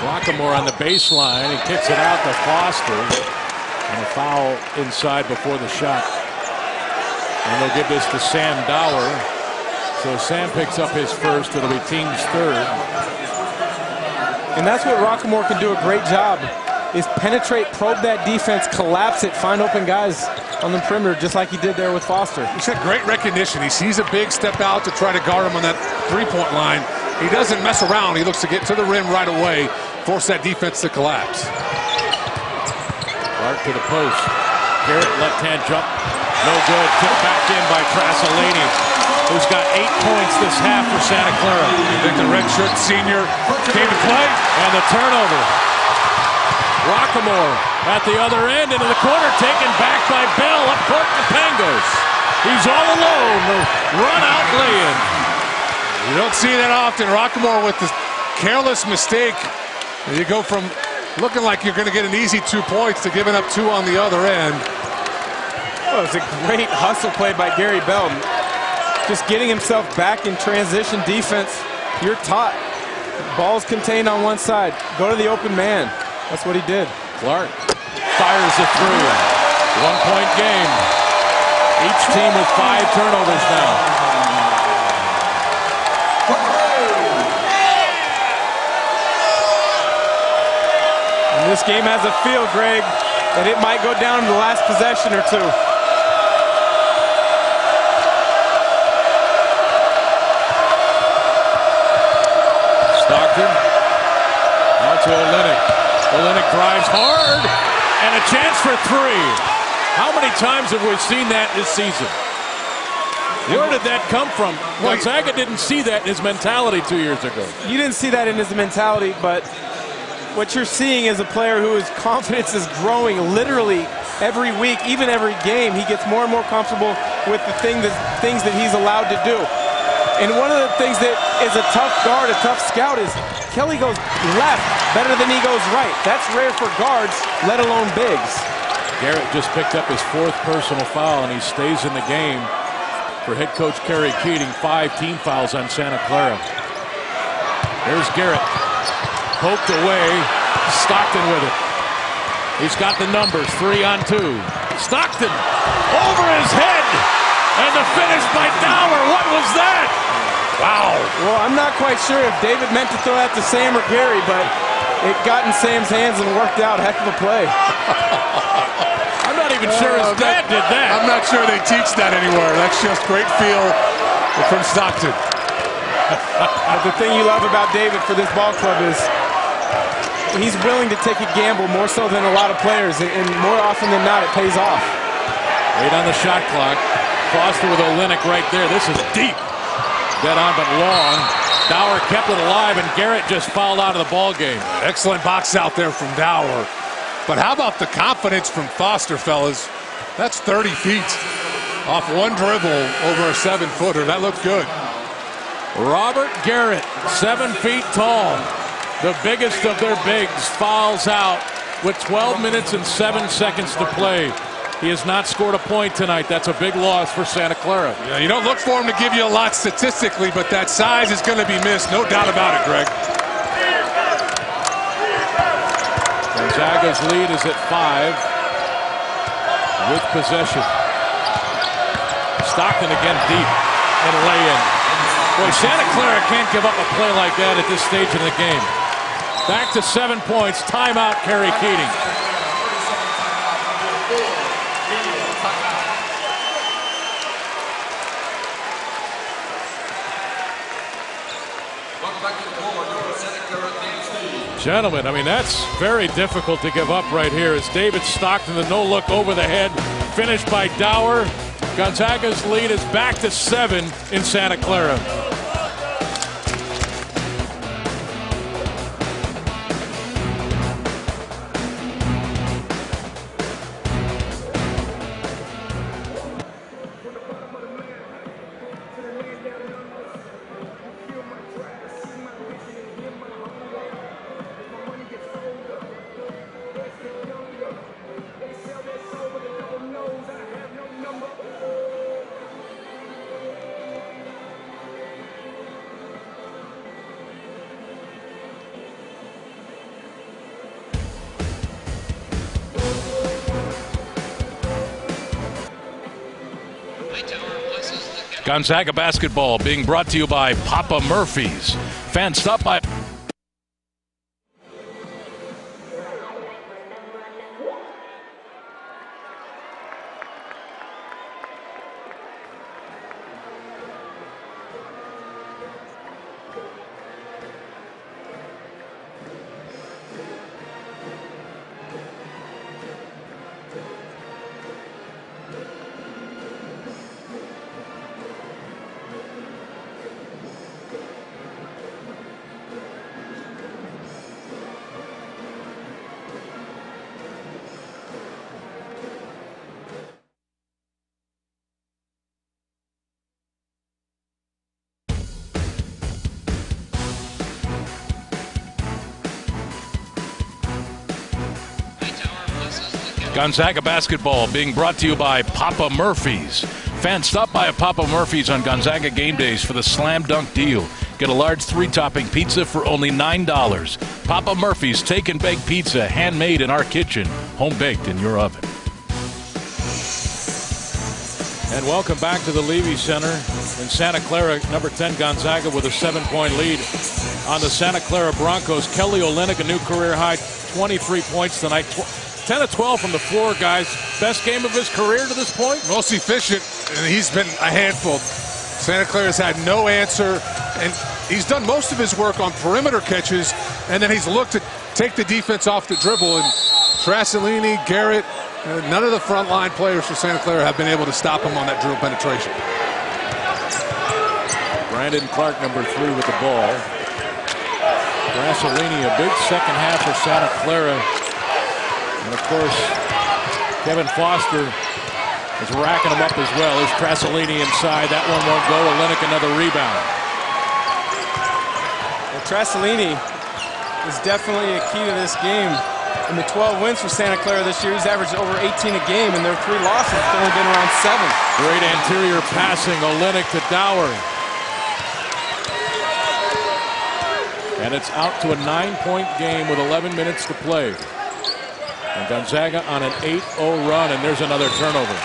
Rockamore on the baseline. He kicks it out to Foster. And a foul inside before the shot. And they'll give this to Sandower. So Sam picks up his first. It'll be team's third. And that's what Rockamore can do a great job, is penetrate, probe that defense, collapse it, find open guys on the perimeter, just like he did there with Foster. He's got great recognition. He sees a big step out to try to guard him on that three-point line. He doesn't mess around. He looks to get to the rim right away, force that defense to collapse. Clark to the post. Garrett left-hand jump. No good. Tipped back in by Trasolini, who's got 8 points this half for Santa Clara. I think the redshirt senior came to play. And the turnover. Rockamore at the other end into the corner, taken back by Bell up court to Pangos. He's all alone. The run-out lay-in. You don't see that often. Rockamore with the careless mistake. And you go from looking like you're going to get an easy 2 points to giving up 2 on the other end. Oh, it's a great hustle play by Gary Bell. Just getting himself back in transition defense. You're taught. Ball's contained on one side. Go to the open man. That's what he did. Clark fires it through. 1-point game. Each team with 5 turnovers now. And this game has a feel, Greg, that it might go down to the last possession or two. Stockton. Out to Olynyk. Olynyk drives hard, and a chance for 3. How many times have we seen that this season? Where did that come from? Gonzaga didn't see that in his mentality 2 years ago. You didn't see that in his mentality, but what you're seeing is a player whose confidence is growing literally every week, even every game. He gets more and more comfortable with the things that he's allowed to do. And one of the things that is a tough guard, a tough scout, is Kelly goes left better than he goes right. That's rare for guards, let alone bigs. Garrett just picked up his 4th personal foul, and he stays in the game for head coach Kerry Keating. 5 team fouls on Santa Clara. There's Garrett. Poked away. Stockton with it. He's got the numbers. 3 on 2. Stockton over his head. And the finish by Dower. What was that? Wow. Well, I'm not quite sure if David meant to throw that to Sam or Gary, but it got in Sam's hands and worked out. Heck of a play. I'm not even sure his dad did that. I'm not sure they teach that anywhere. That's just great feel from Stockton. But the thing you love about David for this ball club is he's willing to take a gamble more so than a lot of players, and more often than not, it pays off. 8 on the shot clock. Foster with Olynyk right there. This is deep. Dead on but long. Dower kept it alive, and Garrett just fouled out of the ball game. Excellent box out there from Dower. But how about the confidence from Foster, fellas? That's 30 feet off one dribble over a 7-footer. That looked good. Robert Garrett, 7 feet tall, the biggest of their bigs, fouls out with 12 minutes and 7 seconds to play. He has not scored a point tonight. That's a big loss for Santa Clara. Yeah, you don't look for him to give you a lot statistically, but that size is going to be missed. No doubt about it, Greg. Gonzaga's lead is at 5 with possession. Stockton again deep and lay-in. Boy, Santa Clara can't give up a play like that at this stage in the game. Back to 7 points. Timeout, Kerry Keating. Gentlemen, I mean, that's very difficult to give up right here. As David Stockton, the no-look over the head, finished by Dower. Gonzaga's lead is back to 7 in Santa Clara. Gonzaga basketball being brought to you by Papa Murphy's. Fans, stop by. Gonzaga basketball being brought to you by Papa Murphy's. Fans, stop by a Papa Murphy's on Gonzaga game days for the Slam Dunk deal. Get a large 3-topping pizza for only $9. Papa Murphy's take and bake pizza, handmade in our kitchen, home baked in your oven. And welcome back to the Levy Center in Santa Clara. Number 10 Gonzaga with a 7-point lead on the Santa Clara Broncos. Kelly Olynyk, a new career high, 23 points tonight. 10 of 12 from the floor, guys. Best game of his career to this point? Most efficient, and he's been a handful. Santa Clara's had no answer, and he's done most of his work on perimeter catches, and then he's looked to take the defense off the dribble. And Trasolini, Garrett, none of the frontline players for Santa Clara have been able to stop him on that dribble penetration. Brandon Clark, number 3 with the ball. Trasolini, a big second half for Santa Clara. And, of course, Kevin Foster is racking them up as well. There's Trasolini inside. That one won't go. Olynyk another rebound. Well, Trasolini is definitely a key to this game. In the 12 wins for Santa Clara this year, he's averaged over 18 a game, and their 3 losses have only been around 7. Great anterior passing. Olynyk to Dower. And it's out to a 9-point game with 11 minutes to play. And Gonzaga on an 8-0 run, and there's another turnover.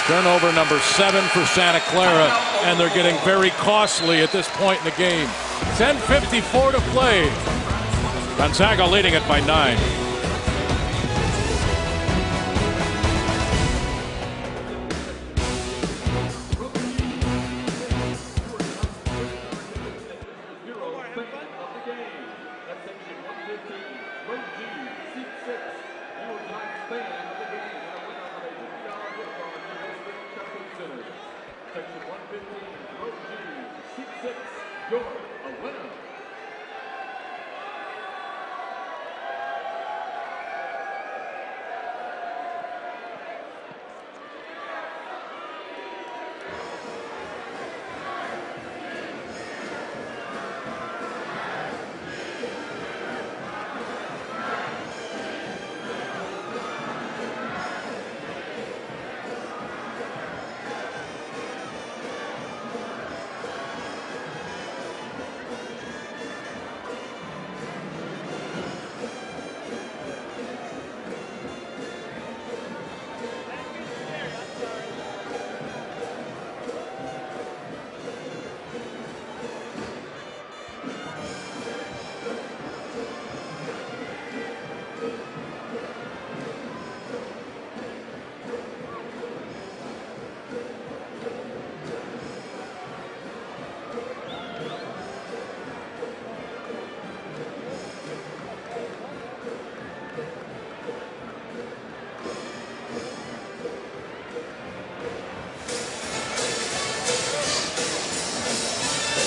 Turnover number 7 for Santa Clara. and they're getting very costly at this point in the game. 10:54 to play. Gonzaga leading it by 9.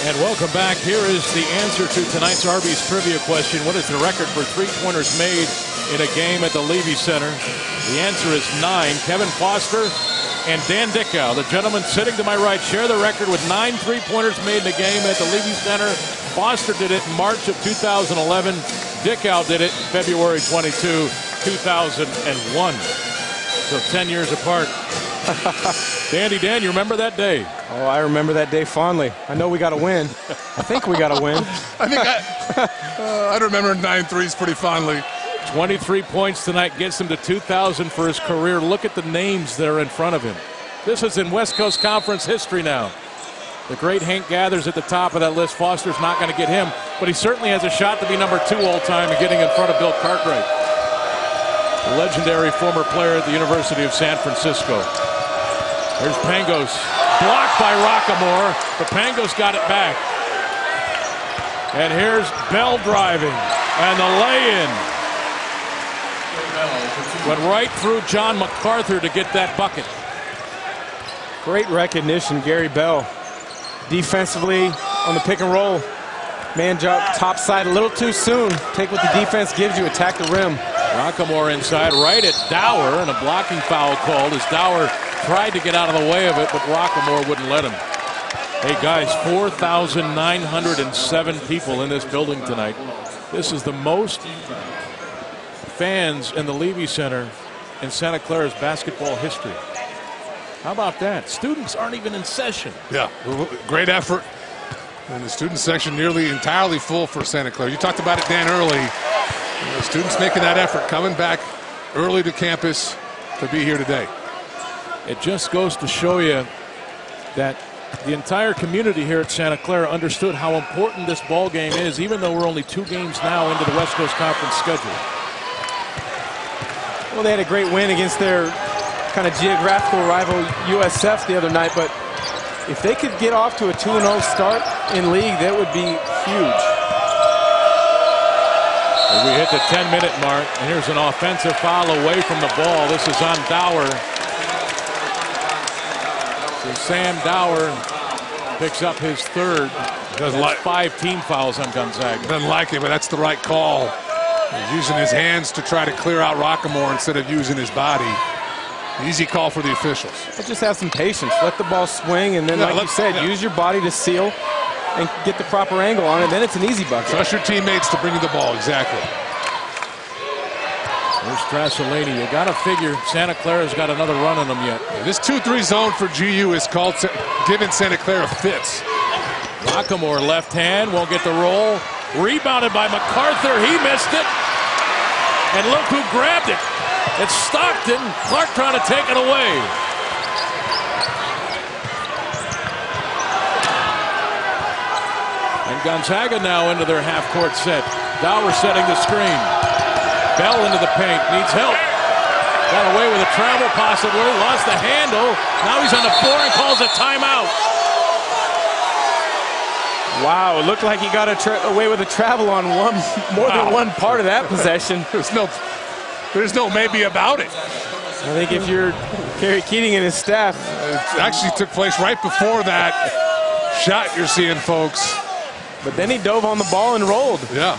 And welcome back. Here is the answer to tonight's Arby's trivia question. What is the record for three-pointers made in a game at the Levy Center? The answer is 9. Kevin Foster and Dan Dickow, the gentleman sitting to my right, share the record with 9 three-pointers made in a game at the Levy Center. Foster did it in March of 2011. Dickow did it February 22, 2001. So 10 years apart. Dan, you remember that day? Oh, I remember that day fondly. I know we got to win. I think we got to win. I remember 9 threes pretty fondly. 23 points tonight gets him to 2,000 for his career. Look at the names that are in front of him. This is in West Coast Conference history now. The great Hank Gathers at the top of that list. Foster's not going to get him, but he certainly has a shot to be number 2 all-time and getting in front of Bill Cartwright, the legendary former player at the University of San Francisco. There's Pangos, blocked by Rockamore, but Pangos got it back. And here's Bell driving, and the lay-in went right through John MacArthur to get that bucket. Great recognition, Gary Bell. Defensively on the pick and roll. Man job top side a little too soon. Take what the defense gives you, attack the rim. Rockamore inside, right at Dower, and a blocking foul called as Dower tried to get out of the way of it, but Rockamore wouldn't let him. Hey guys, 4,907 people in this building tonight. This is the most fans in the Levy Center in Santa Clara's basketball history. How about that? Students aren't even in session. Yeah, great effort. And the student section nearly entirely full for Santa Clara. You talked about it, Dan, early. The students making that effort, coming back early to campus to be here today. It just goes to show you that the entire community here at Santa Clara understood how important this ball game is, even though we're only 2 games now into the West Coast Conference schedule. Well, they had a great win against their kind of geographical rival USF the other night, but if they could get off to a 2-0 start in league, that would be huge. We hit the 10-minute mark, and here's an offensive foul away from the ball. This is on Dower. So Sam Dower picks up his 3rd. That's 5 team fouls on Gonzaga. Doesn't like it, but that's the right call. He's using his hands to try to clear out Rockamore instead of using his body. Easy call for the officials. Let's just have some patience. Let the ball swing, and then, like you said, use your body to seal and get the proper angle on it. Then it's an easy bucket. Trust your teammates to bring you the ball. Exactly. There's Strasolini. You got to figure Santa Clara's got another run on them yet. This 2-3 zone for GU is called giving Santa Clara fits. Rockamore left hand, won't get the roll. Rebounded by MacArthur. He missed it. And look who grabbed it. It's Stockton. Clark trying to take it away. Gonzaga now into their half-court set. Dower setting the screen. Bell into the paint. Needs help. Got away with a travel possibly. Lost the handle. Now he's on the floor and calls a timeout. Wow, it looked like he got away with a travel on more than one part of that possession. There's no maybe about it. I think if you're Kerry Keating and his staff. It actually took place right before that shot you're seeing, folks. But then he dove on the ball and rolled. Yeah.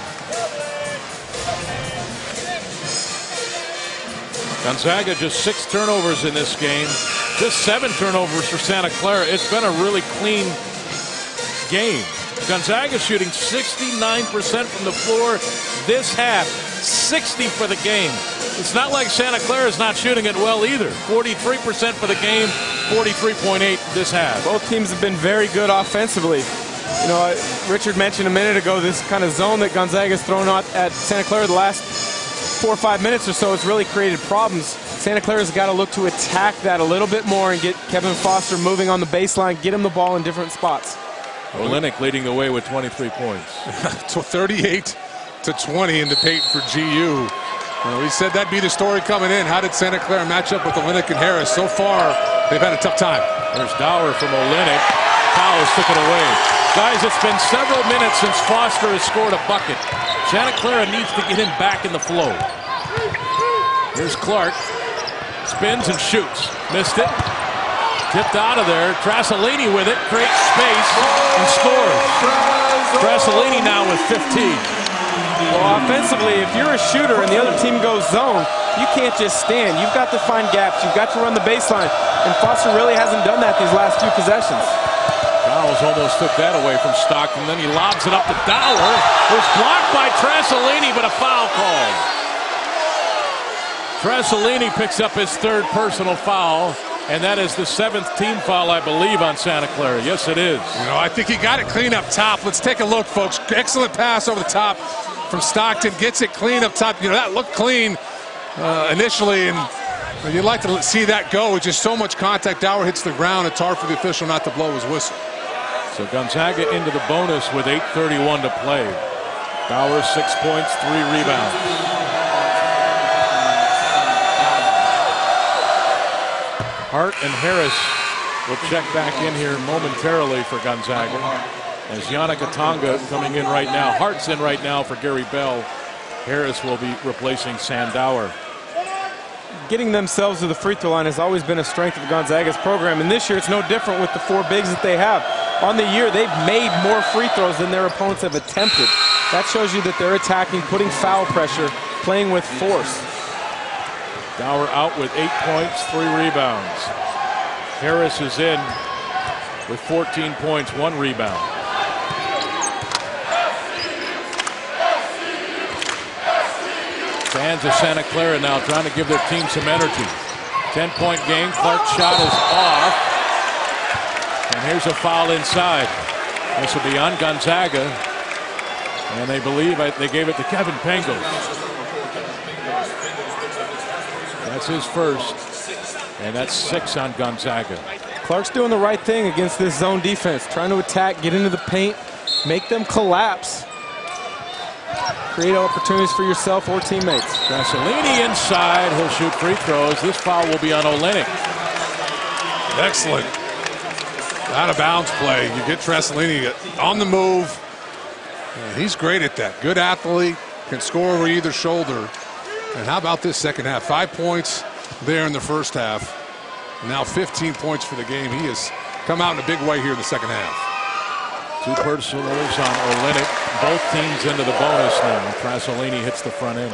Gonzaga just 6 turnovers in this game. Just 7 turnovers for Santa Clara. It's been a really clean game. Gonzaga shooting 69% from the floor this half. 60 for the game. It's not like Santa Clara is not shooting it well either. 43% for the game, 43.8 this half. Both teams have been very good offensively. You know, Richard mentioned a minute ago this kind of zone that Gonzaga has thrown out at Santa Clara the last 4 or 5 minutes or so has really created problems. Santa Clara's got to look to attack that a little bit more and get Kevin Foster moving on the baseline, get him the ball in different spots. Olynyk leading the way with 23 points. 38-20 in the paint for GU. We said that'd be the story coming in. How did Santa Clara match up with Olynyk and Harris? So far, they've had a tough time. There's Dower from Olynyk. Powell took it away. Guys, it's been several minutes since Foster has scored a bucket. Santa Clara needs to get him back in the flow. Here's Clark. Spins and shoots. Missed it. Tipped out of there. Trasolini with it. Creates space and scores. Trasolini now with 15. Well, offensively, if you're a shooter and the other team goes zone, you can't just stand. You've got to find gaps. You've got to run the baseline. And Foster really hasn't done that these last few possessions. Fowles almost took that away from Stockton. Then he lobs it up to Dower. It was blocked by Trasolini, but a foul called. Trasolini picks up his 3rd personal foul. And that is the 7th team foul, I believe, on Santa Clara. Yes, it is. You know, I think he got it clean up top. Let's take a look, folks. Excellent pass over the top from Stockton. Gets it clean up top. You know, that looked clean initially, and you'd like to see that go. With just so much contact. Dower hits the ground. It's hard for the official not to blow his whistle. So Gonzaga into the bonus with 8:31 to play. Dower 6 points, 3 rebounds. Hart and Harris will check back in here momentarily for Gonzaga. As Yannick Atonga coming in right now. Hart's in right now for Gary Bell. Harris will be replacing Sam Dower. Getting themselves to the free throw line has always been a strength of Gonzaga's program, and this year it's no different with the 4 bigs that they have. On the year, they've made more free throws than their opponents have attempted. That shows you that they're attacking, putting foul pressure, playing with force. Dower out with 8 points, 3 rebounds. Harris is in with 14 points, 1 rebound. Fans of Santa Clara now trying to give their team some energy. 10-point game. Clark's shot is off. And here's a foul inside. This will be on Gonzaga. And they believe they gave it to Kevin Pengel. That's his first. And that's 6 on Gonzaga. Clark's doing the right thing against this zone defense. Trying to attack, get into the paint, make them collapse. Create opportunities for yourself or teammates. Trasolini inside. He'll shoot free throws. This foul will be on Olynyk. Excellent. Out of bounds play. You get Trasolini on the move. And he's great at that. Good athlete. Can score over either shoulder. And how about this second half? 5 points there in the first half. Now 15 points for the game. He has come out in a big way here in the second half. 2 personals on Olynyk. Both teams into the bonus now. Trasolini hits the front end.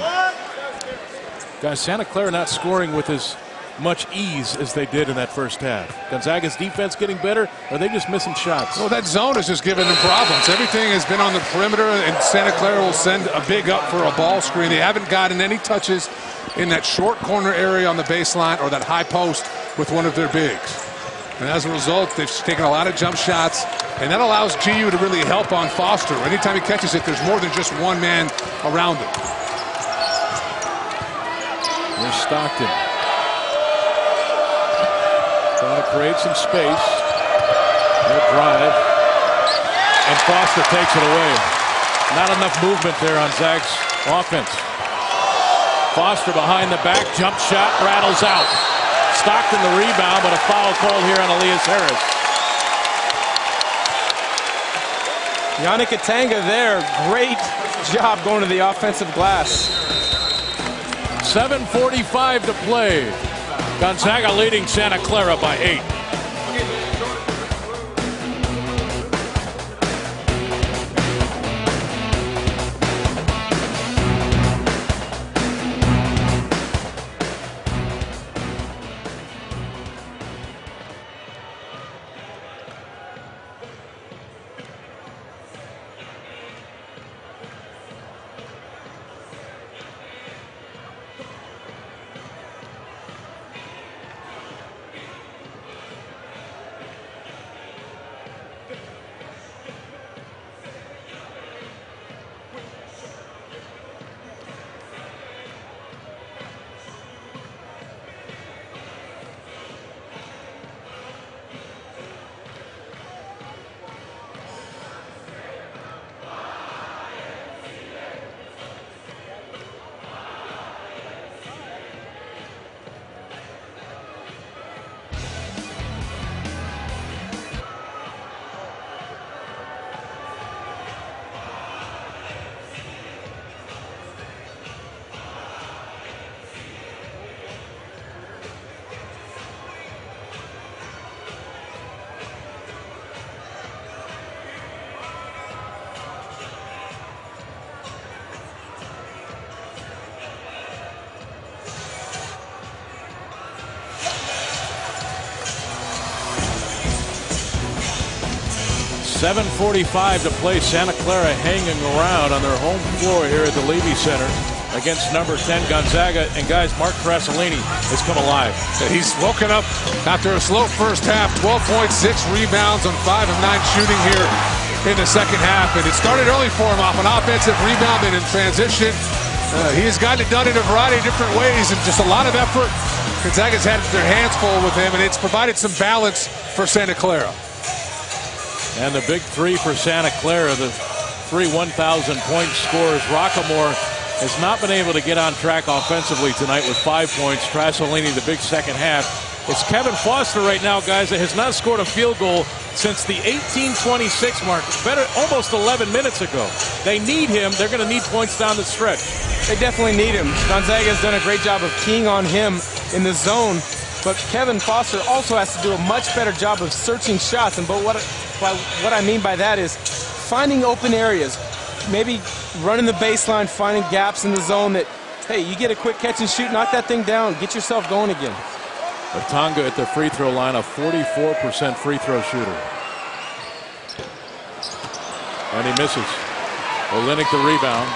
Guys, Santa Clara not scoring with as much ease as they did in that first half. Gonzaga's defense getting better, or are they just missing shots? Well, that zone is just giving them problems. Everything has been on the perimeter, and Santa Clara will send a big up for a ball screen. They haven't gotten any touches in that short corner area on the baseline or that high post with one of their bigs. And as a result, they've taken a lot of jump shots, and that allows GU to really help on Foster. Anytime he catches it, there's more than just one man around him. Here's Stockton. Trying to create some space. He'll drive. And Foster takes it away. Not enough movement there on Zag's offense. Foster behind the back, jump shot, rattles out. Stockton the rebound, but a foul called here on Elias Harris. Yannick Atanga there, great job going to the offensive glass. 7:45 to play. Gonzaga leading Santa Clara by 8. .7:45 to play. Santa Clara hanging around on their home floor here at the Levy Center against number 10 Gonzaga. And guys, Mark Trasolini has come alive. He's woken up after a slow first half. 12 points, 6 rebounds on 5 of 9 shooting here in the second half. And it started early for him off an offensive rebound and in transition. He has gotten it done in a variety of different ways and just a lot of effort. Gonzaga's had their hands full with him, and it's provided some balance for Santa Clara. And the big three for Santa Clara, the 3 1,000-point scorers. Rockamore has not been able to get on track offensively tonight with 5 points. Trasolini, the big second half. It's Kevin Foster right now, guys, that has not scored a field goal since the 18:26 mark. Better almost 11 minutes ago. They need him. They're going to need points down the stretch. They definitely need him. Gonzaga has done a great job of keying on him in the zone. But Kevin Foster also has to do a much better job of searching shots. And but what I mean by that is finding open areas, maybe running the baseline, finding gaps in the zone that, hey, you get a quick catch and shoot, knock that thing down, get yourself going again. Atanga at the free throw line, a 44% free throw shooter. And he misses. Olynyk the rebound.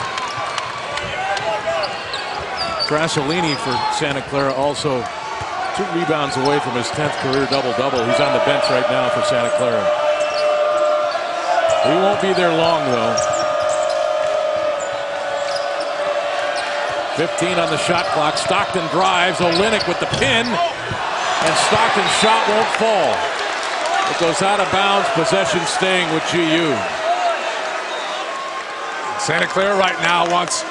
Trasolini for Santa Clara also 2 rebounds away from his 10th career double-double. He's on the bench right now for Santa Clara. He won't be there long, though. 15 on the shot clock. Stockton drives. Olynyk with the pin. And Stockton's shot won't fall. It goes out of bounds. Possession staying with GU. Santa Clara right now wants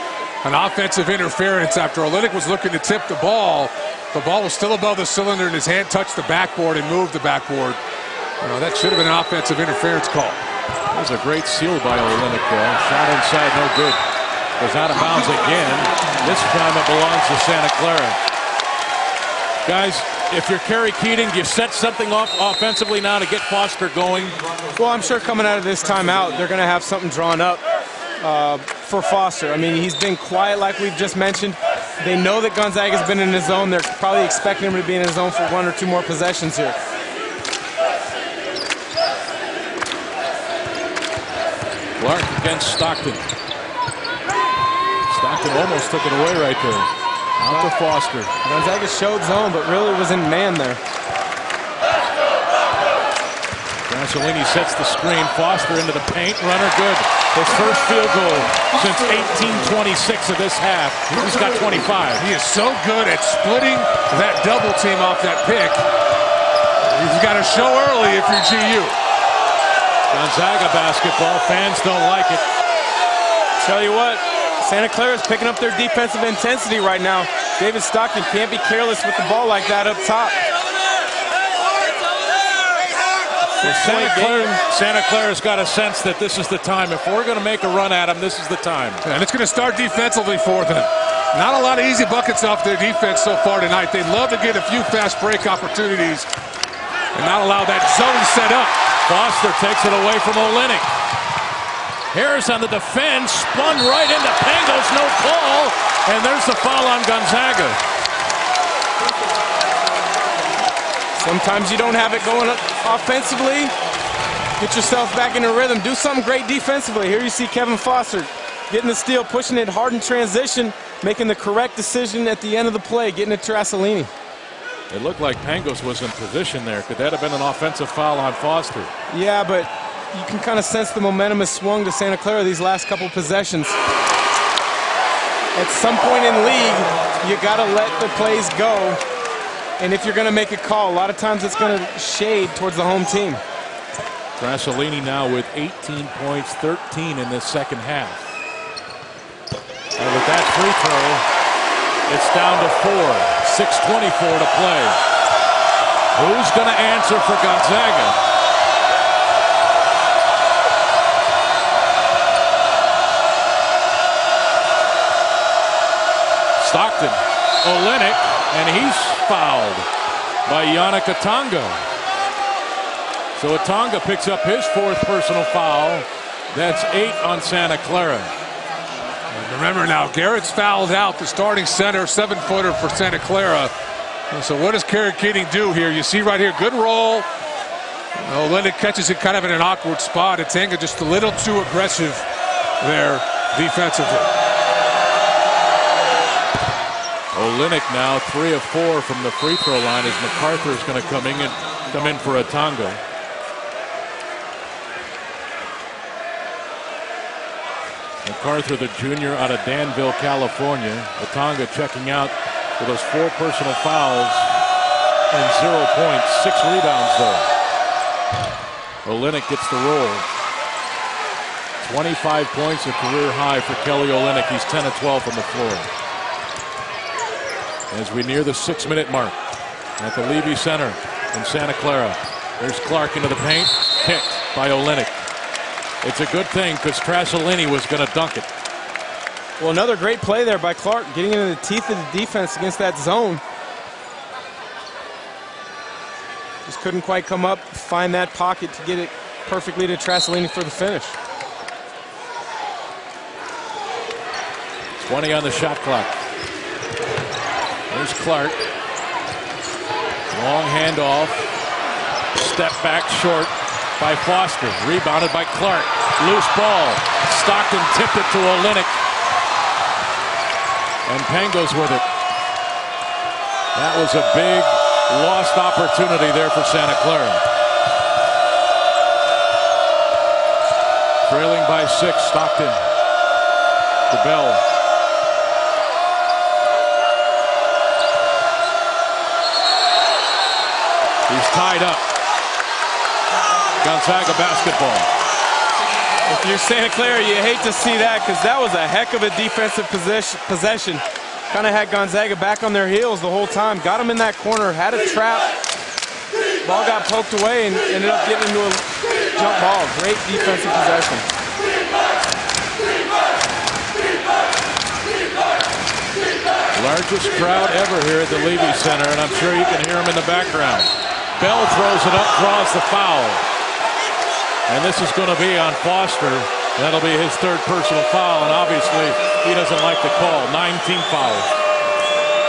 an offensive interference after Olynyk was looking to tip the ball. The ball was still above the cylinder and his hand touched the backboard and moved the backboard. That should have been an offensive interference call. That was a great seal by Olynyk there. Shot inside, no good. Goes out of bounds again. This time it belongs to Santa Clara. Guys, if you're Kerry Keating, do you set something off offensively now to get Foster going? Well, I'm sure coming out of this timeout, they're going to have something drawn up for Foster. I mean, he's been quiet like we've just mentioned. They know that Gonzaga's been in his zone. They're probably expecting him to be in his zone for 1 or 2 more possessions here. Clark against Stockton. Stockton almost took it away right there. Out to Foster. Gonzaga showed zone, but really was in man there. Trasolini sets the screen. Foster into the paint. Runner good. His first field goal since 18:26 of this half. He's got 25. He is so good at splitting that double team off that pick. You've got to show early if you're GU. Gonzaga basketball. Fans don't like it. Tell you what, Santa Clara is picking up their defensive intensity right now. David Stockton can't be careless with the ball like that up top. Santa Clara's got a sense that this is the time. If we're going to make a run at them, this is the time. And it's going to start defensively for them. Not a lot of easy buckets off their defense so far tonight. They'd love to get a few fast break opportunities and not allow that zone set up. Foster takes it away from Olynyk. Harris on the defense, spun right into Pangos, no call, and there's the foul on Gonzaga. Sometimes you don't have it going offensively. Get yourself back in the rhythm. Do something great defensively. Here you see Kevin Foster getting the steal, pushing it hard in transition, making the correct decision at the end of the play, getting it to Trasolini. It looked like Pangos was in position there. Could that have been an offensive foul on Foster? Yeah, but you can kind of sense the momentum has swung to Santa Clara these last couple possessions. At some point in league, you got to let the plays go. And if you're going to make a call, a lot of times it's going to shade towards the home team. Trasolini now with 18 points, 13 in this second half. And with that free throw, it's down to 4. 6:24 to play. Who's going to answer for Gonzaga? Stockton, Olynyk, and he's fouled by Yannick Atonga. So Atonga picks up his 4th personal foul. That's 8 on Santa Clara. And remember now, Garrett's fouled out, the starting center, 7-footer for Santa Clara. And so what does Clara Keating do here? You see right here, good roll. Olynyk catches it kind of in an awkward spot. Atonga just a little too aggressive there defensively. Olynyk now 3 of 4 from the free throw line as MacArthur is going to come in for Atonga. MacArthur, the junior out of Danville, California. Atonga checking out with those 4 personal fouls and 0 points, 6 rebounds though. Olynyk gets the roll. 25 points, a career high for Kelly Olynyk. He's 10 of 12 from the floor. As we near the 6-minute mark at the Levy Center in Santa Clara. There's Clark into the paint, picked by Olynyk. It's a good thing because Trasolini was going to dunk it. Well, another great play there by Clark, getting into the teeth of the defense against that zone. Just couldn't quite come up, find that pocket to get it perfectly to Trasolini for the finish. 20 on the shot clock. There's Clark. Long handoff. Step back short by Foster. Rebounded by Clark. Loose ball. Stockton tipped it to Olynyk. And Pangos with it. That was a big lost opportunity there for Santa Clara. Trailing by 6. Stockton. To Bell. He's tied up. Gonzaga basketball. If you're Santa Clara, you hate to see that because that was a heck of a defensive possession. Kind of had Gonzaga back on their heels the whole time. Got him in that corner, had a trap. Ball got poked away and ended up getting into a jump ball. Great defensive possession. Largest crowd ever here at the Levy Center, and I'm sure you can hear him in the background. Bell throws it up, draws the foul. And this is going to be on Foster. That'll be his 3rd personal foul, and obviously he doesn't like the call. 19 fouls.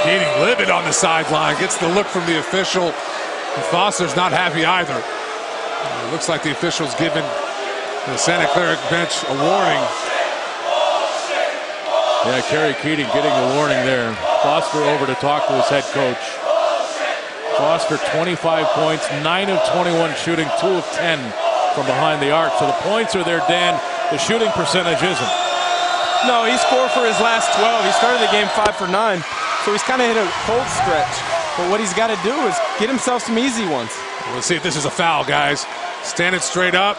Keating livid on the sideline, gets the look from the official. And Foster's not happy either. It looks like the official's given the Santa Clara bench a warning. Yeah, Kerry Keating getting the warning there. Foster over to talk to his head coach. Foster 25 points, 9 of 21 shooting, 2 of 10 from behind the arc. So the points are there, Dan. The shooting percentage isn't. No, he's 4 for his last 12. He started the game 5 for 9. So he's kind of hit a cold stretch. But what he's got to do is get himself some easy ones. We'll see if this is a foul, guys. Standing straight up.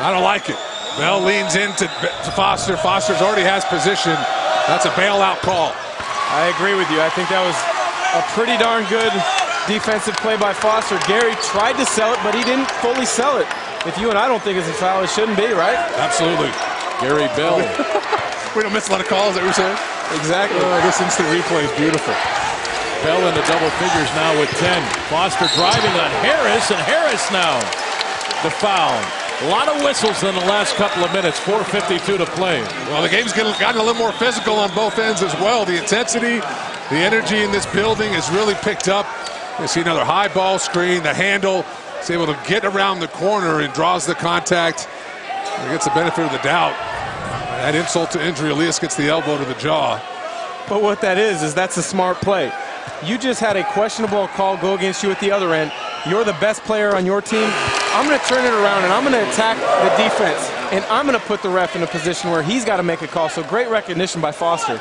I don't like it. Bell leans into Foster. Foster's already has position. That's a bailout call. I agree with you. I think that was a pretty darn good defensive play by Foster. Gary tried to sell it, but he didn't fully sell it. If you and I don't think it's a foul, it shouldn't be, right? Absolutely. Gary Bell. We don't miss a lot of calls, that we're saying? Exactly. This instant replay is beautiful. Bell into double figures now with 10. Foster driving on Harris, and Harris now the foul. A lot of whistles in the last couple of minutes. 4:52 to play. Well, the game's gotten a little more physical on both ends as well. The intensity, the energy in this building has really picked up. You see another high ball screen. The handle is able to get around the corner and draws the contact. He gets the benefit of the doubt. That insult to injury, Elias gets the elbow to the jaw. But what that is that's a smart play. You just had a questionable call go against you at the other end. You're the best player on your team. I'm going to turn it around, and I'm going to attack the defense. And I'm going to put the ref in a position where he's got to make a call. So great recognition by Foster.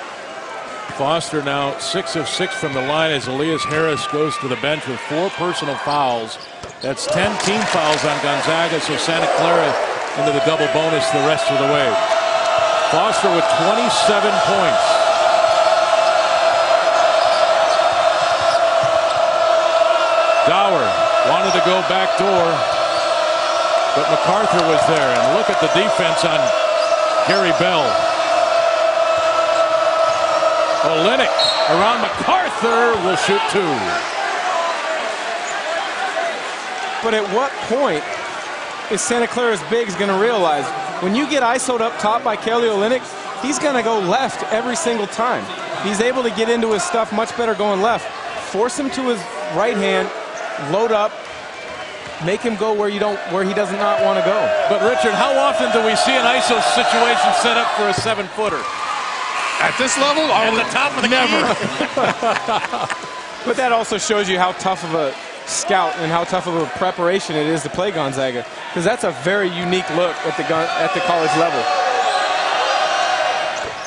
Foster now 6 of 6 from the line as Elias Harris goes to the bench with 4 personal fouls. That's 10 team fouls on Gonzaga, so Santa Clara into the double bonus the rest of the way. Foster with 27 points. Dower wanted to go back door, but MacArthur was there. And look at the defense on Gary Bell. Olynyk around MacArthur will shoot 2. But at what point is Santa Clara's bigs going to realize when you get ISO'd up top by Kelly Olynyk, he's going to go left every single time. He's able to get into his stuff much better going left. Force him to his right hand, load up, make him go where he does not want to go. But Richard, how often do we see an ISO situation set up for a 7-footer? At this level, at the top of the never. But that also shows you how tough of a scout and how tough of a preparation it is to play Gonzaga, because that's a very unique look at the college level.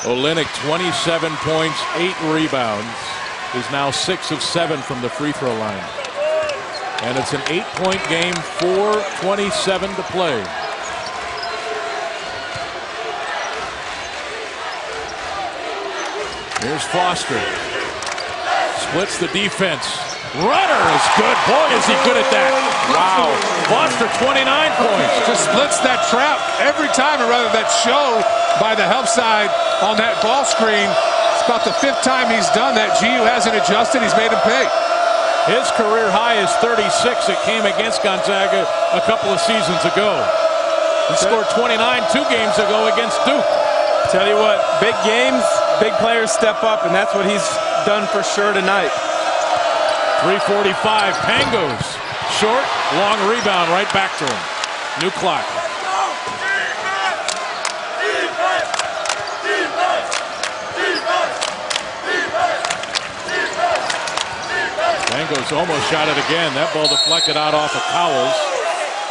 Olynyk 27 points, 8 rebounds. Is now 6 of 7 from the free throw line. And it's an 8-point game, 4:27 to play. Here's Foster. Splits the defense. Runner is good. Boy, is he good at that. Wow. Foster 29 points. Just splits that trap every time, or rather that show by the help side on that ball screen. It's about the 5th time he's done that. GU hasn't adjusted. He's made him pay. His career high is 36. It came against Gonzaga a couple of seasons ago. He scored 29 2 games ago against Duke. Tell you what, big games, big players step up, and that's what he's done for sure tonight. 3:45. Pangos. Short, long rebound right back to him. New clock. Pangos almost shot it again. That ball deflected out off of Cowles.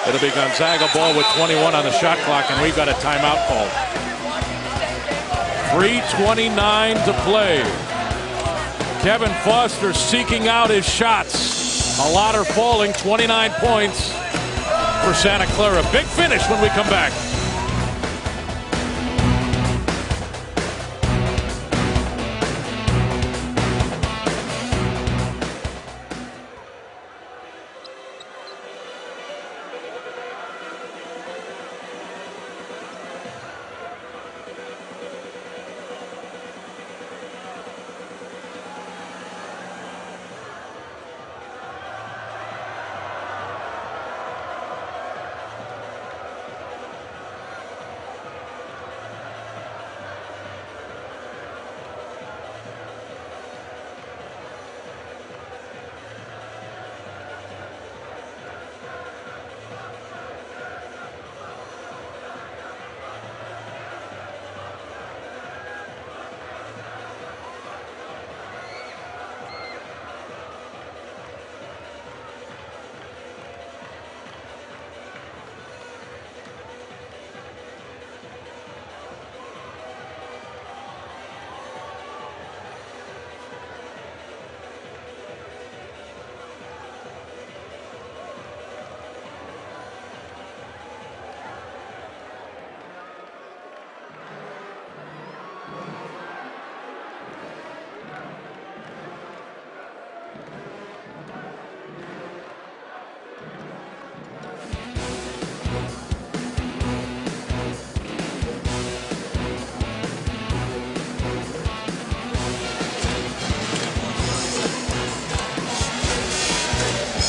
It'll be Gonzaga ball with 21 on the shot clock, and we've got a timeout call. 3:29 to play. Kevin Foster seeking out his shots. A lot are falling. 29 points for Santa Clara. Big finish when we come back.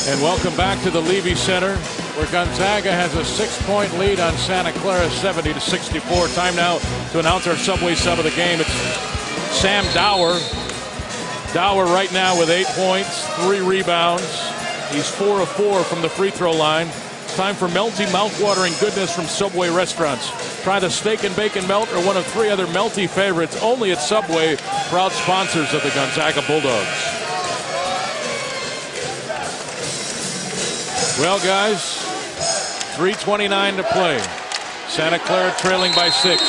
And welcome back to the Levy Center, where Gonzaga has a 6-point lead on Santa Clara, 70-64. Time now to announce our Subway sub of the game. It's Sam Dower. Dower right now with 8 points, 3 rebounds. He's 4 of 4 from the free throw line. Time for melty, mouth-watering goodness from Subway restaurants. Try the steak and bacon melt or one of 3 other melty favorites only at Subway, proud sponsors of the Gonzaga Bulldogs. Well, guys, 3:29 to play. Santa Clara trailing by 6.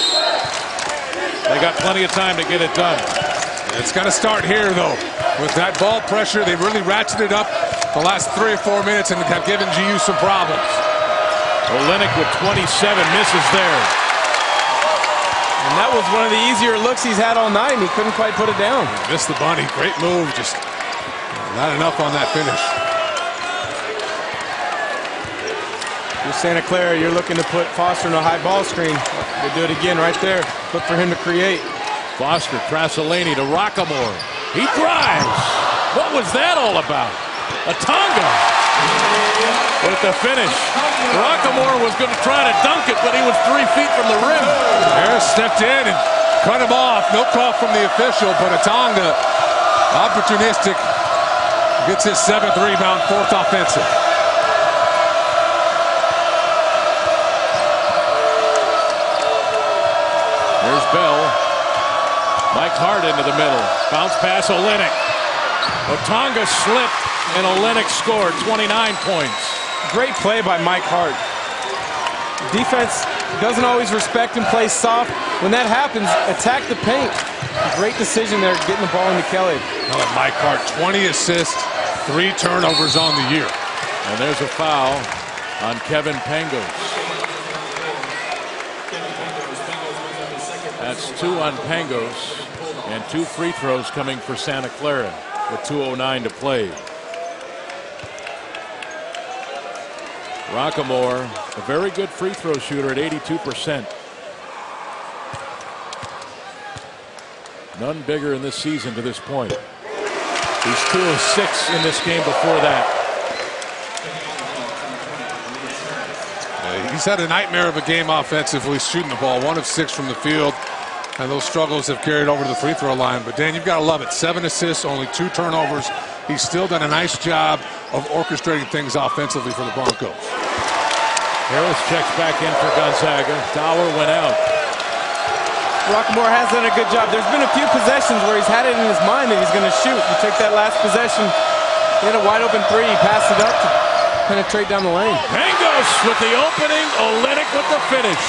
They got plenty of time to get it done. It's got to start here, though. With that ball pressure, they've really ratcheted up the last 3 or 4 minutes and have given GU some problems. Olynyk with 27 misses there. And that was one of the easier looks he's had all night, and he couldn't quite put it down. Missed the bunny. Great move. Just not enough on that finish. With Santa Clara, you're looking to put Foster in a high ball screen. They do it again right there. Look for him to create. Foster, Trasolini to Rockamore. He drives. What was that all about? A Tonga with the finish. Rockamore was going to try to dunk it, but he was 3 feet from the rim. Harris stepped in and cut him off. No call from the official, but a Tonga, opportunistic, gets his 7th rebound, 4th offensive. There's Bell. Mike Hart into the middle. Bounce pass, Olynyk. Otonga slipped, and Olynyk scored 29 points. Great play by Mike Hart. Defense doesn't always respect and play soft. When that happens, attack the paint. Great decision there, getting the ball into Kelly. Another Mike Hart, 20 assists, 3 turnovers on the year. And there's a foul on Kevin Pangos. That's 2 on Pangos, and 2 free throws coming for Santa Clara with 2:09 to play. Rockamore, a very good free throw shooter at 82%. None bigger in this season to this point. He's 2 of 6 in this game before that. He's had a nightmare of a game offensively, shooting the ball, 1 of 6 from the field. And those struggles have carried over to the free throw line. But, Dan, you've got to love it. 7 assists, only 2 turnovers. He's still done a nice job of orchestrating things offensively for the Broncos. Harris checks back in for Gonzaga. Dower went out. Rockamore has done a good job. There's been a few possessions where he's had it in his mind that he's going to shoot. You take that last possession, he had a wide open 3. He passed it up to penetrate down the lane. Pangos with the opening. Olynyk with the finish.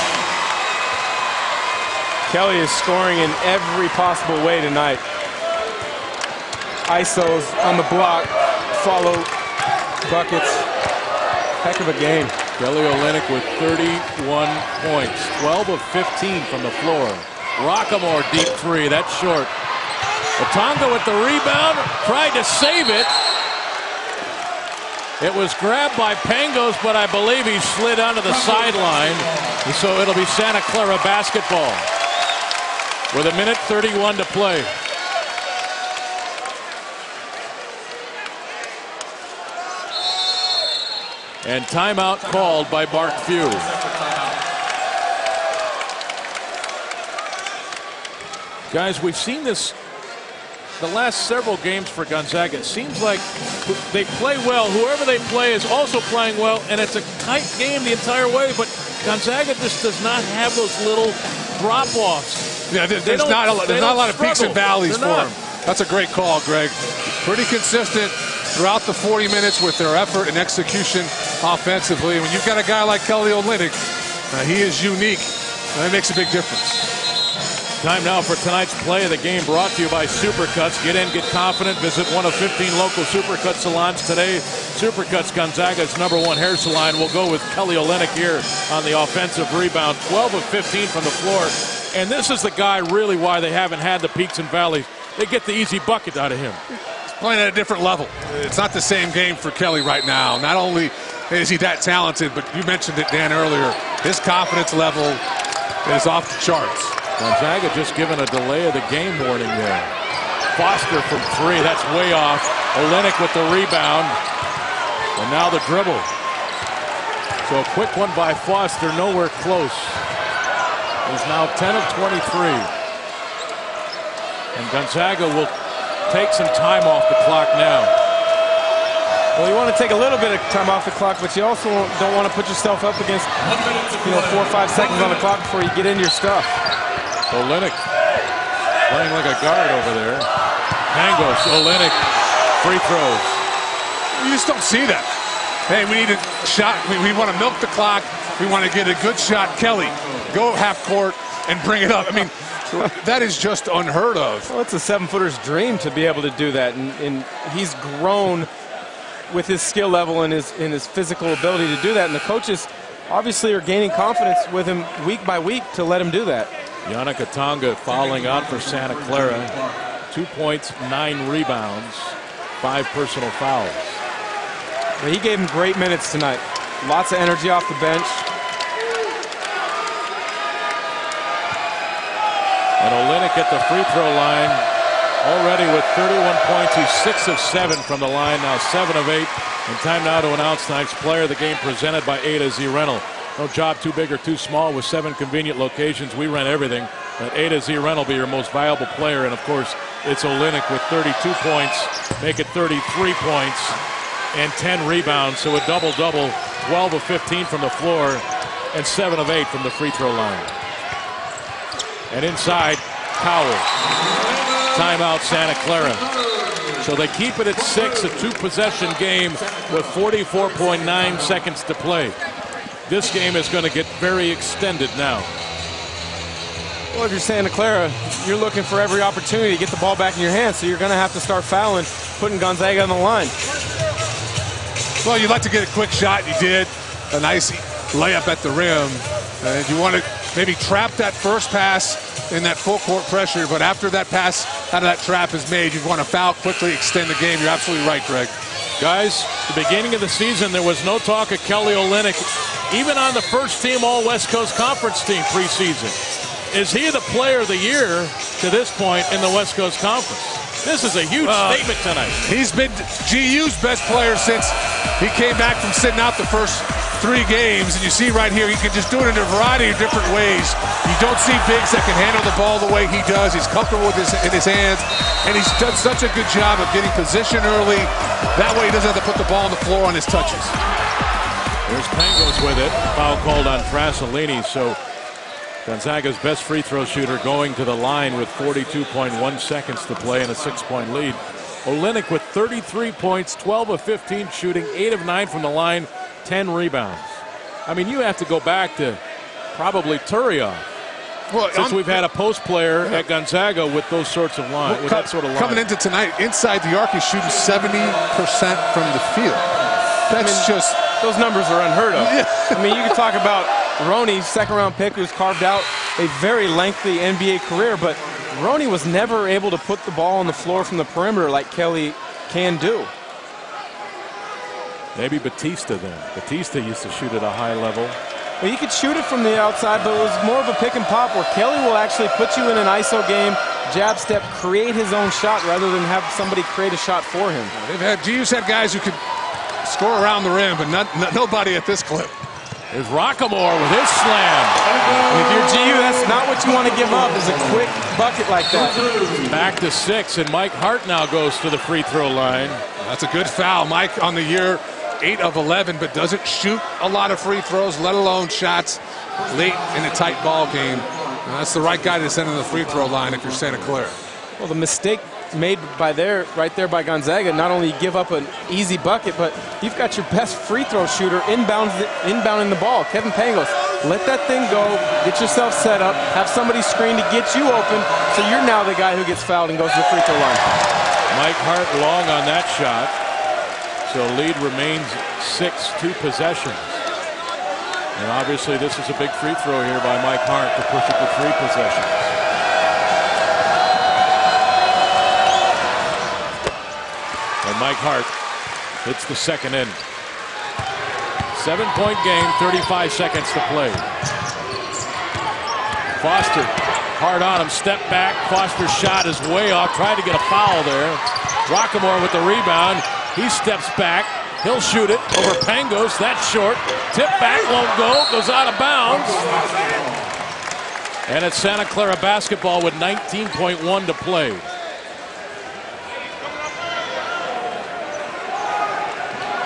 Kelly is scoring in every possible way tonight. ISOs on the block, follow buckets. Heck of a game. Kelly Olynyk with 31 points, 12 of 15 from the floor. Rockamore deep 3, that's short. Otonga with the rebound, tried to save it. It was grabbed by Pangos, but I believe he slid onto the sideline. So it'll be Santa Clara basketball with 1:31 to play. And timeout called by Mark Few. Guys, we've seen this the last several games for Gonzaga. It seems like they play well. Whoever they play is also playing well, and it's a tight game the entire way, but Gonzaga just does not have those little drop-offs. Yeah, there's not a lot of peaks and valleys for them. That's a great call, Greg. Pretty consistent throughout the 40 minutes with their effort and execution offensively. When you've got a guy like Kelly Olynyk, he is unique. That makes a big difference. Time now for tonight's play of the game, brought to you by Supercuts. Get in, get confident. Visit one of 15 local Supercuts salons today. Supercuts, Gonzaga's #1 hair salon. We'll go with Kelly Olynyk here on the offensive rebound. 12 of 15 from the floor. And this is the guy really why they haven't had the peaks and valleys. They get the easy bucket out of him. He's playing at a different level. It's not the same game for Kelly right now. Not only is he that talented, but you mentioned it, Dan, earlier. His confidence level is off the charts. Gonzaga just given a delay of the game warning there. Foster from 3, that's way off. Olynyk with the rebound. And now the dribble. So a quick one by Foster, nowhere close. He's now 10 of 23. And Gonzaga will take some time off the clock now. Well, you want to take a little bit of time off the clock, but you also don't want to put yourself up against, 4 or 5 seconds on the clock before you get into your stuff. Olynyk playing like a guard over there. Pangos, Olynyk, free throws. You just don't see that. Hey, we need a shot. We want to milk the clock. We want to get a good shot. Kelly, go half court and bring it up. I mean, that is just unheard of. Well, it's a 7-footer's dream to be able to do that, and he's grown with his skill level and his physical ability to do that. And the coaches obviously are gaining confidence with him week by week to let him do that. Yannick Atonga fouling out for Santa Clara. 2 points, 9 rebounds, 5 personal fouls. But he gave him great minutes tonight. Lots of energy off the bench. And Olynyk at the free throw line already with 31 points. He's 6 of 7 from the line, now 7 of 8. And time now to announce tonight's player of the game presented by A to Z Rental. No job too big or too small. With 7 convenient locations, we rent everything. Let A to Z Rental be your most valuable player. And of course, it's Olynyk with 32 points, make it 33 points and 10 rebounds. So a double-double, 12 of 15 from the floor and 7 of 8 from the free throw line. And inside, Cowell. Timeout, Santa Clara. So they keep it at 6, a 2-possession game with 44.9 seconds to play. This game is going to get very extended now. Well, if you're Santa Clara, you're looking for every opportunity to get the ball back in your hands, so you're going to have to start fouling, putting Gonzaga on the line. Well, you'd like to get a quick shot. You did. A nice layup at the rim. And you want to maybe trap that first pass in that full court pressure, but after that pass out of that trap is made, you want to foul quickly, extend the game. You're absolutely right, Greg. Guys, the beginning of the season, there was no talk of Kelly Olynyk, even on the first team All-West Coast Conference team preseason. Is he the player of the year to this point in the West Coast Conference? This is a huge statement tonight. He's been GU's best player since he came back from sitting out the first 3 games. And you see right here, he can just do it in a variety of different ways. You don't see bigs that can handle the ball the way he does. He's comfortable with in his hands. And he's done such a good job of getting position early. That way he doesn't have to put the ball on the floor on his touches. There's Pangos with it. Foul called on Frasolini. So Gonzaga's best free throw shooter going to the line with 42.1 seconds to play and a 6-point lead. Olynyk with 33 points, 12 of 15 shooting, 8 of 9 from the line, 10 rebounds. I mean, you have to go back to probably Turioff. Well, since we've had a post player at Gonzaga with those sorts of lines, with that sort of line. Coming into tonight, inside the arc, he's shooting 70% from the field. That's just... Those numbers are unheard of. Yeah. I mean, you can talk about Roney, second-round pick, who's carved out a very lengthy NBA career, but Roney was never able to put the ball on the floor from the perimeter like Kelly can do. Maybe Batista then. Batista used to shoot at a high level. Well, he could shoot it from the outside, but it was more of a pick and pop where Kelly will actually put you in an ISO game, jab step, create his own shot rather than have somebody create a shot for him. GU's had guys who could score around the rim, but nobody at this clip. There's Rockamore with his slam. And if you're GU, that's not what you want to give up, is a quick bucket like that. Back to 6, and Mike Hart now goes to the free throw line. That's a good foul. Mike on the year, 8 of 11, but doesn't shoot a lot of free throws, let alone shots late in a tight ball game. That's the right guy to send to the free throw line if you're Santa Clara. Well, the mistake made by right there by Gonzaga, not only give up an easy bucket, but you've got your best free throw shooter inbounding the ball, Kevin Pangos. Let that thing go, get yourself set up, have somebody screen to get you open, so you're now the guy who gets fouled and goes to the free throw line. Mike Hart long on that shot. So lead remains 6, 2 possessions. And obviously this is a big free throw here by Mike Hart to push it to 3 possessions. And Mike Hart hits the second in. 7-point game, 35 seconds to play. Foster, hard on him, step back. Foster's shot is way off, tried to get a foul there. Rockamore with the rebound. He steps back, He'll shoot it over Pangos. That's short. Tip back, won't go. Goes out of bounds. And it's Santa Clara basketball with 19.1 to play.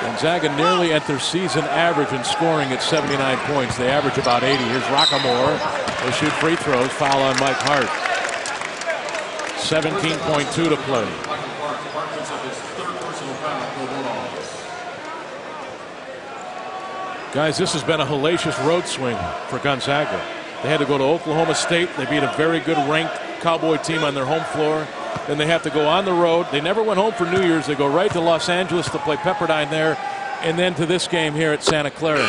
Gonzaga nearly at their season average in scoring at 79 points. They average about 80. Here's Rockamore. He'll shoot free throws. Foul on Mike Hart. 17.2 to play. Guys, this has been a hellacious road swing for Gonzaga. They had to go to Oklahoma State. They beat a very good ranked Cowboy team on their home floor. Then they have to go on the road. They never went home for New Year's. They go right to Los Angeles to play Pepperdine there, and then to this game here at Santa Clara.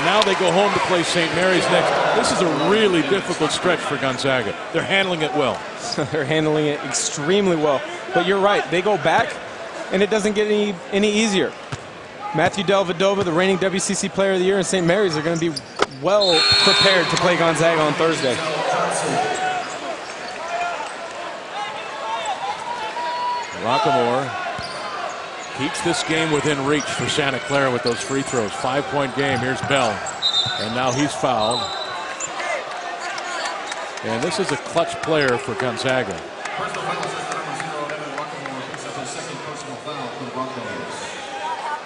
Now they go home to play St. Mary's next. This is a really difficult stretch for Gonzaga. They're handling it well. They're handling it extremely well. But you're right. They go back, and it doesn't get any easier. Matthew Dellavedova, the reigning WCC Player of the Year, and St. Mary's are going to be well prepared to play Gonzaga on Thursday. Rockamore keeps this game within reach for Santa Clara with those free throws. 5-point game. Here's Bell. And now he's fouled. And this is a clutch player for Gonzaga.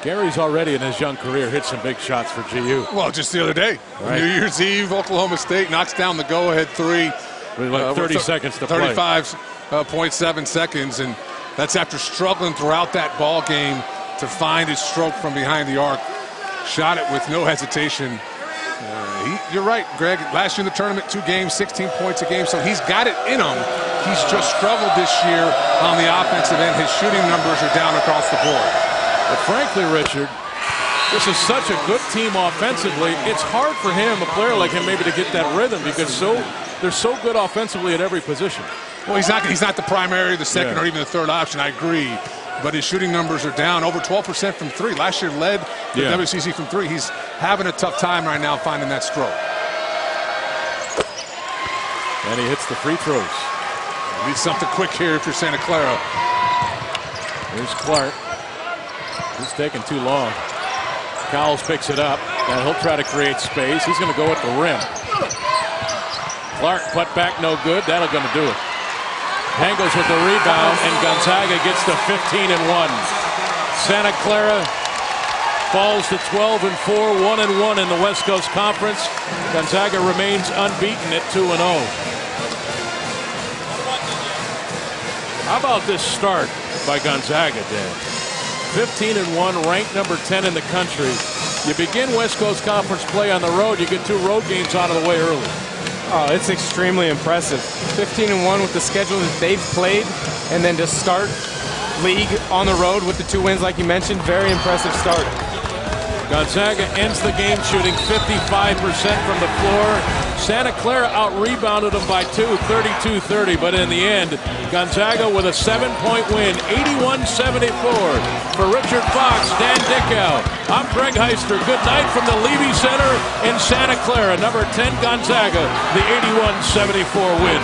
Gary's already in his young career hit some big shots for GU. Well, just the other day. Right. New Year's Eve, Oklahoma State knocks down the go-ahead three. With like 30 seconds to play. 35.7 seconds, and that's after struggling throughout that ball game to find his stroke from behind the arc. Shot it with no hesitation. You're right, Greg. Last year in the tournament, 2 games, 16 points a game, so he's got it in him. He's just struggled this year on the offensive end. His shooting numbers are down across the board. But frankly, Richard, this is such a good team offensively. It's hard for him, a player like him, maybe to get that rhythm because they're so good offensively at every position. Well, he's not the primary, the second, or even the third option. I agree. But his shooting numbers are down over 12% from 3. Last year led the WCC from 3. He's having a tough time right now finding that stroke. And he hits the free throws. You need something quick here if you're Santa Clara. Here's Clark. He's taking too long. Cowles picks it up, and he'll try to create space. He's going to go at the rim. Clark put back no good. That'll going to do it. Pangos with the rebound, and Gonzaga gets to 15-1. Santa Clara falls to 12-4, 1-1 in the West Coast Conference. Gonzaga remains unbeaten at 2-0. How about this start by Gonzaga, Dan? 15-1, ranked number 10 in the country. You begin West Coast Conference play on the road. You get 2 road games out of the way early. Oh, it's extremely impressive. 15-1 with the schedule that they've played, and then to start league on the road with the 2 wins like you mentioned, very impressive start. Gonzaga ends the game shooting 55% from the floor. Santa Clara out-rebounded them by 2, 32-30, but in the end, Gonzaga with a 7-point win, 81-74. For Richard Fox, Dan Dickow, I'm Greg Heister. Good night from the Levy Center in Santa Clara. Number 10 Gonzaga, the 81-74 win.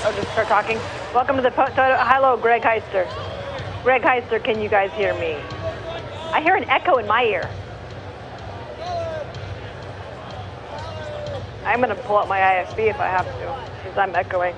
I'll just start talking. Welcome to the hello, Greg Heister. Greg Heister, can you guys hear me? I hear an echo in my ear. I'm going to pull out my IFB if I have to, because I'm echoing.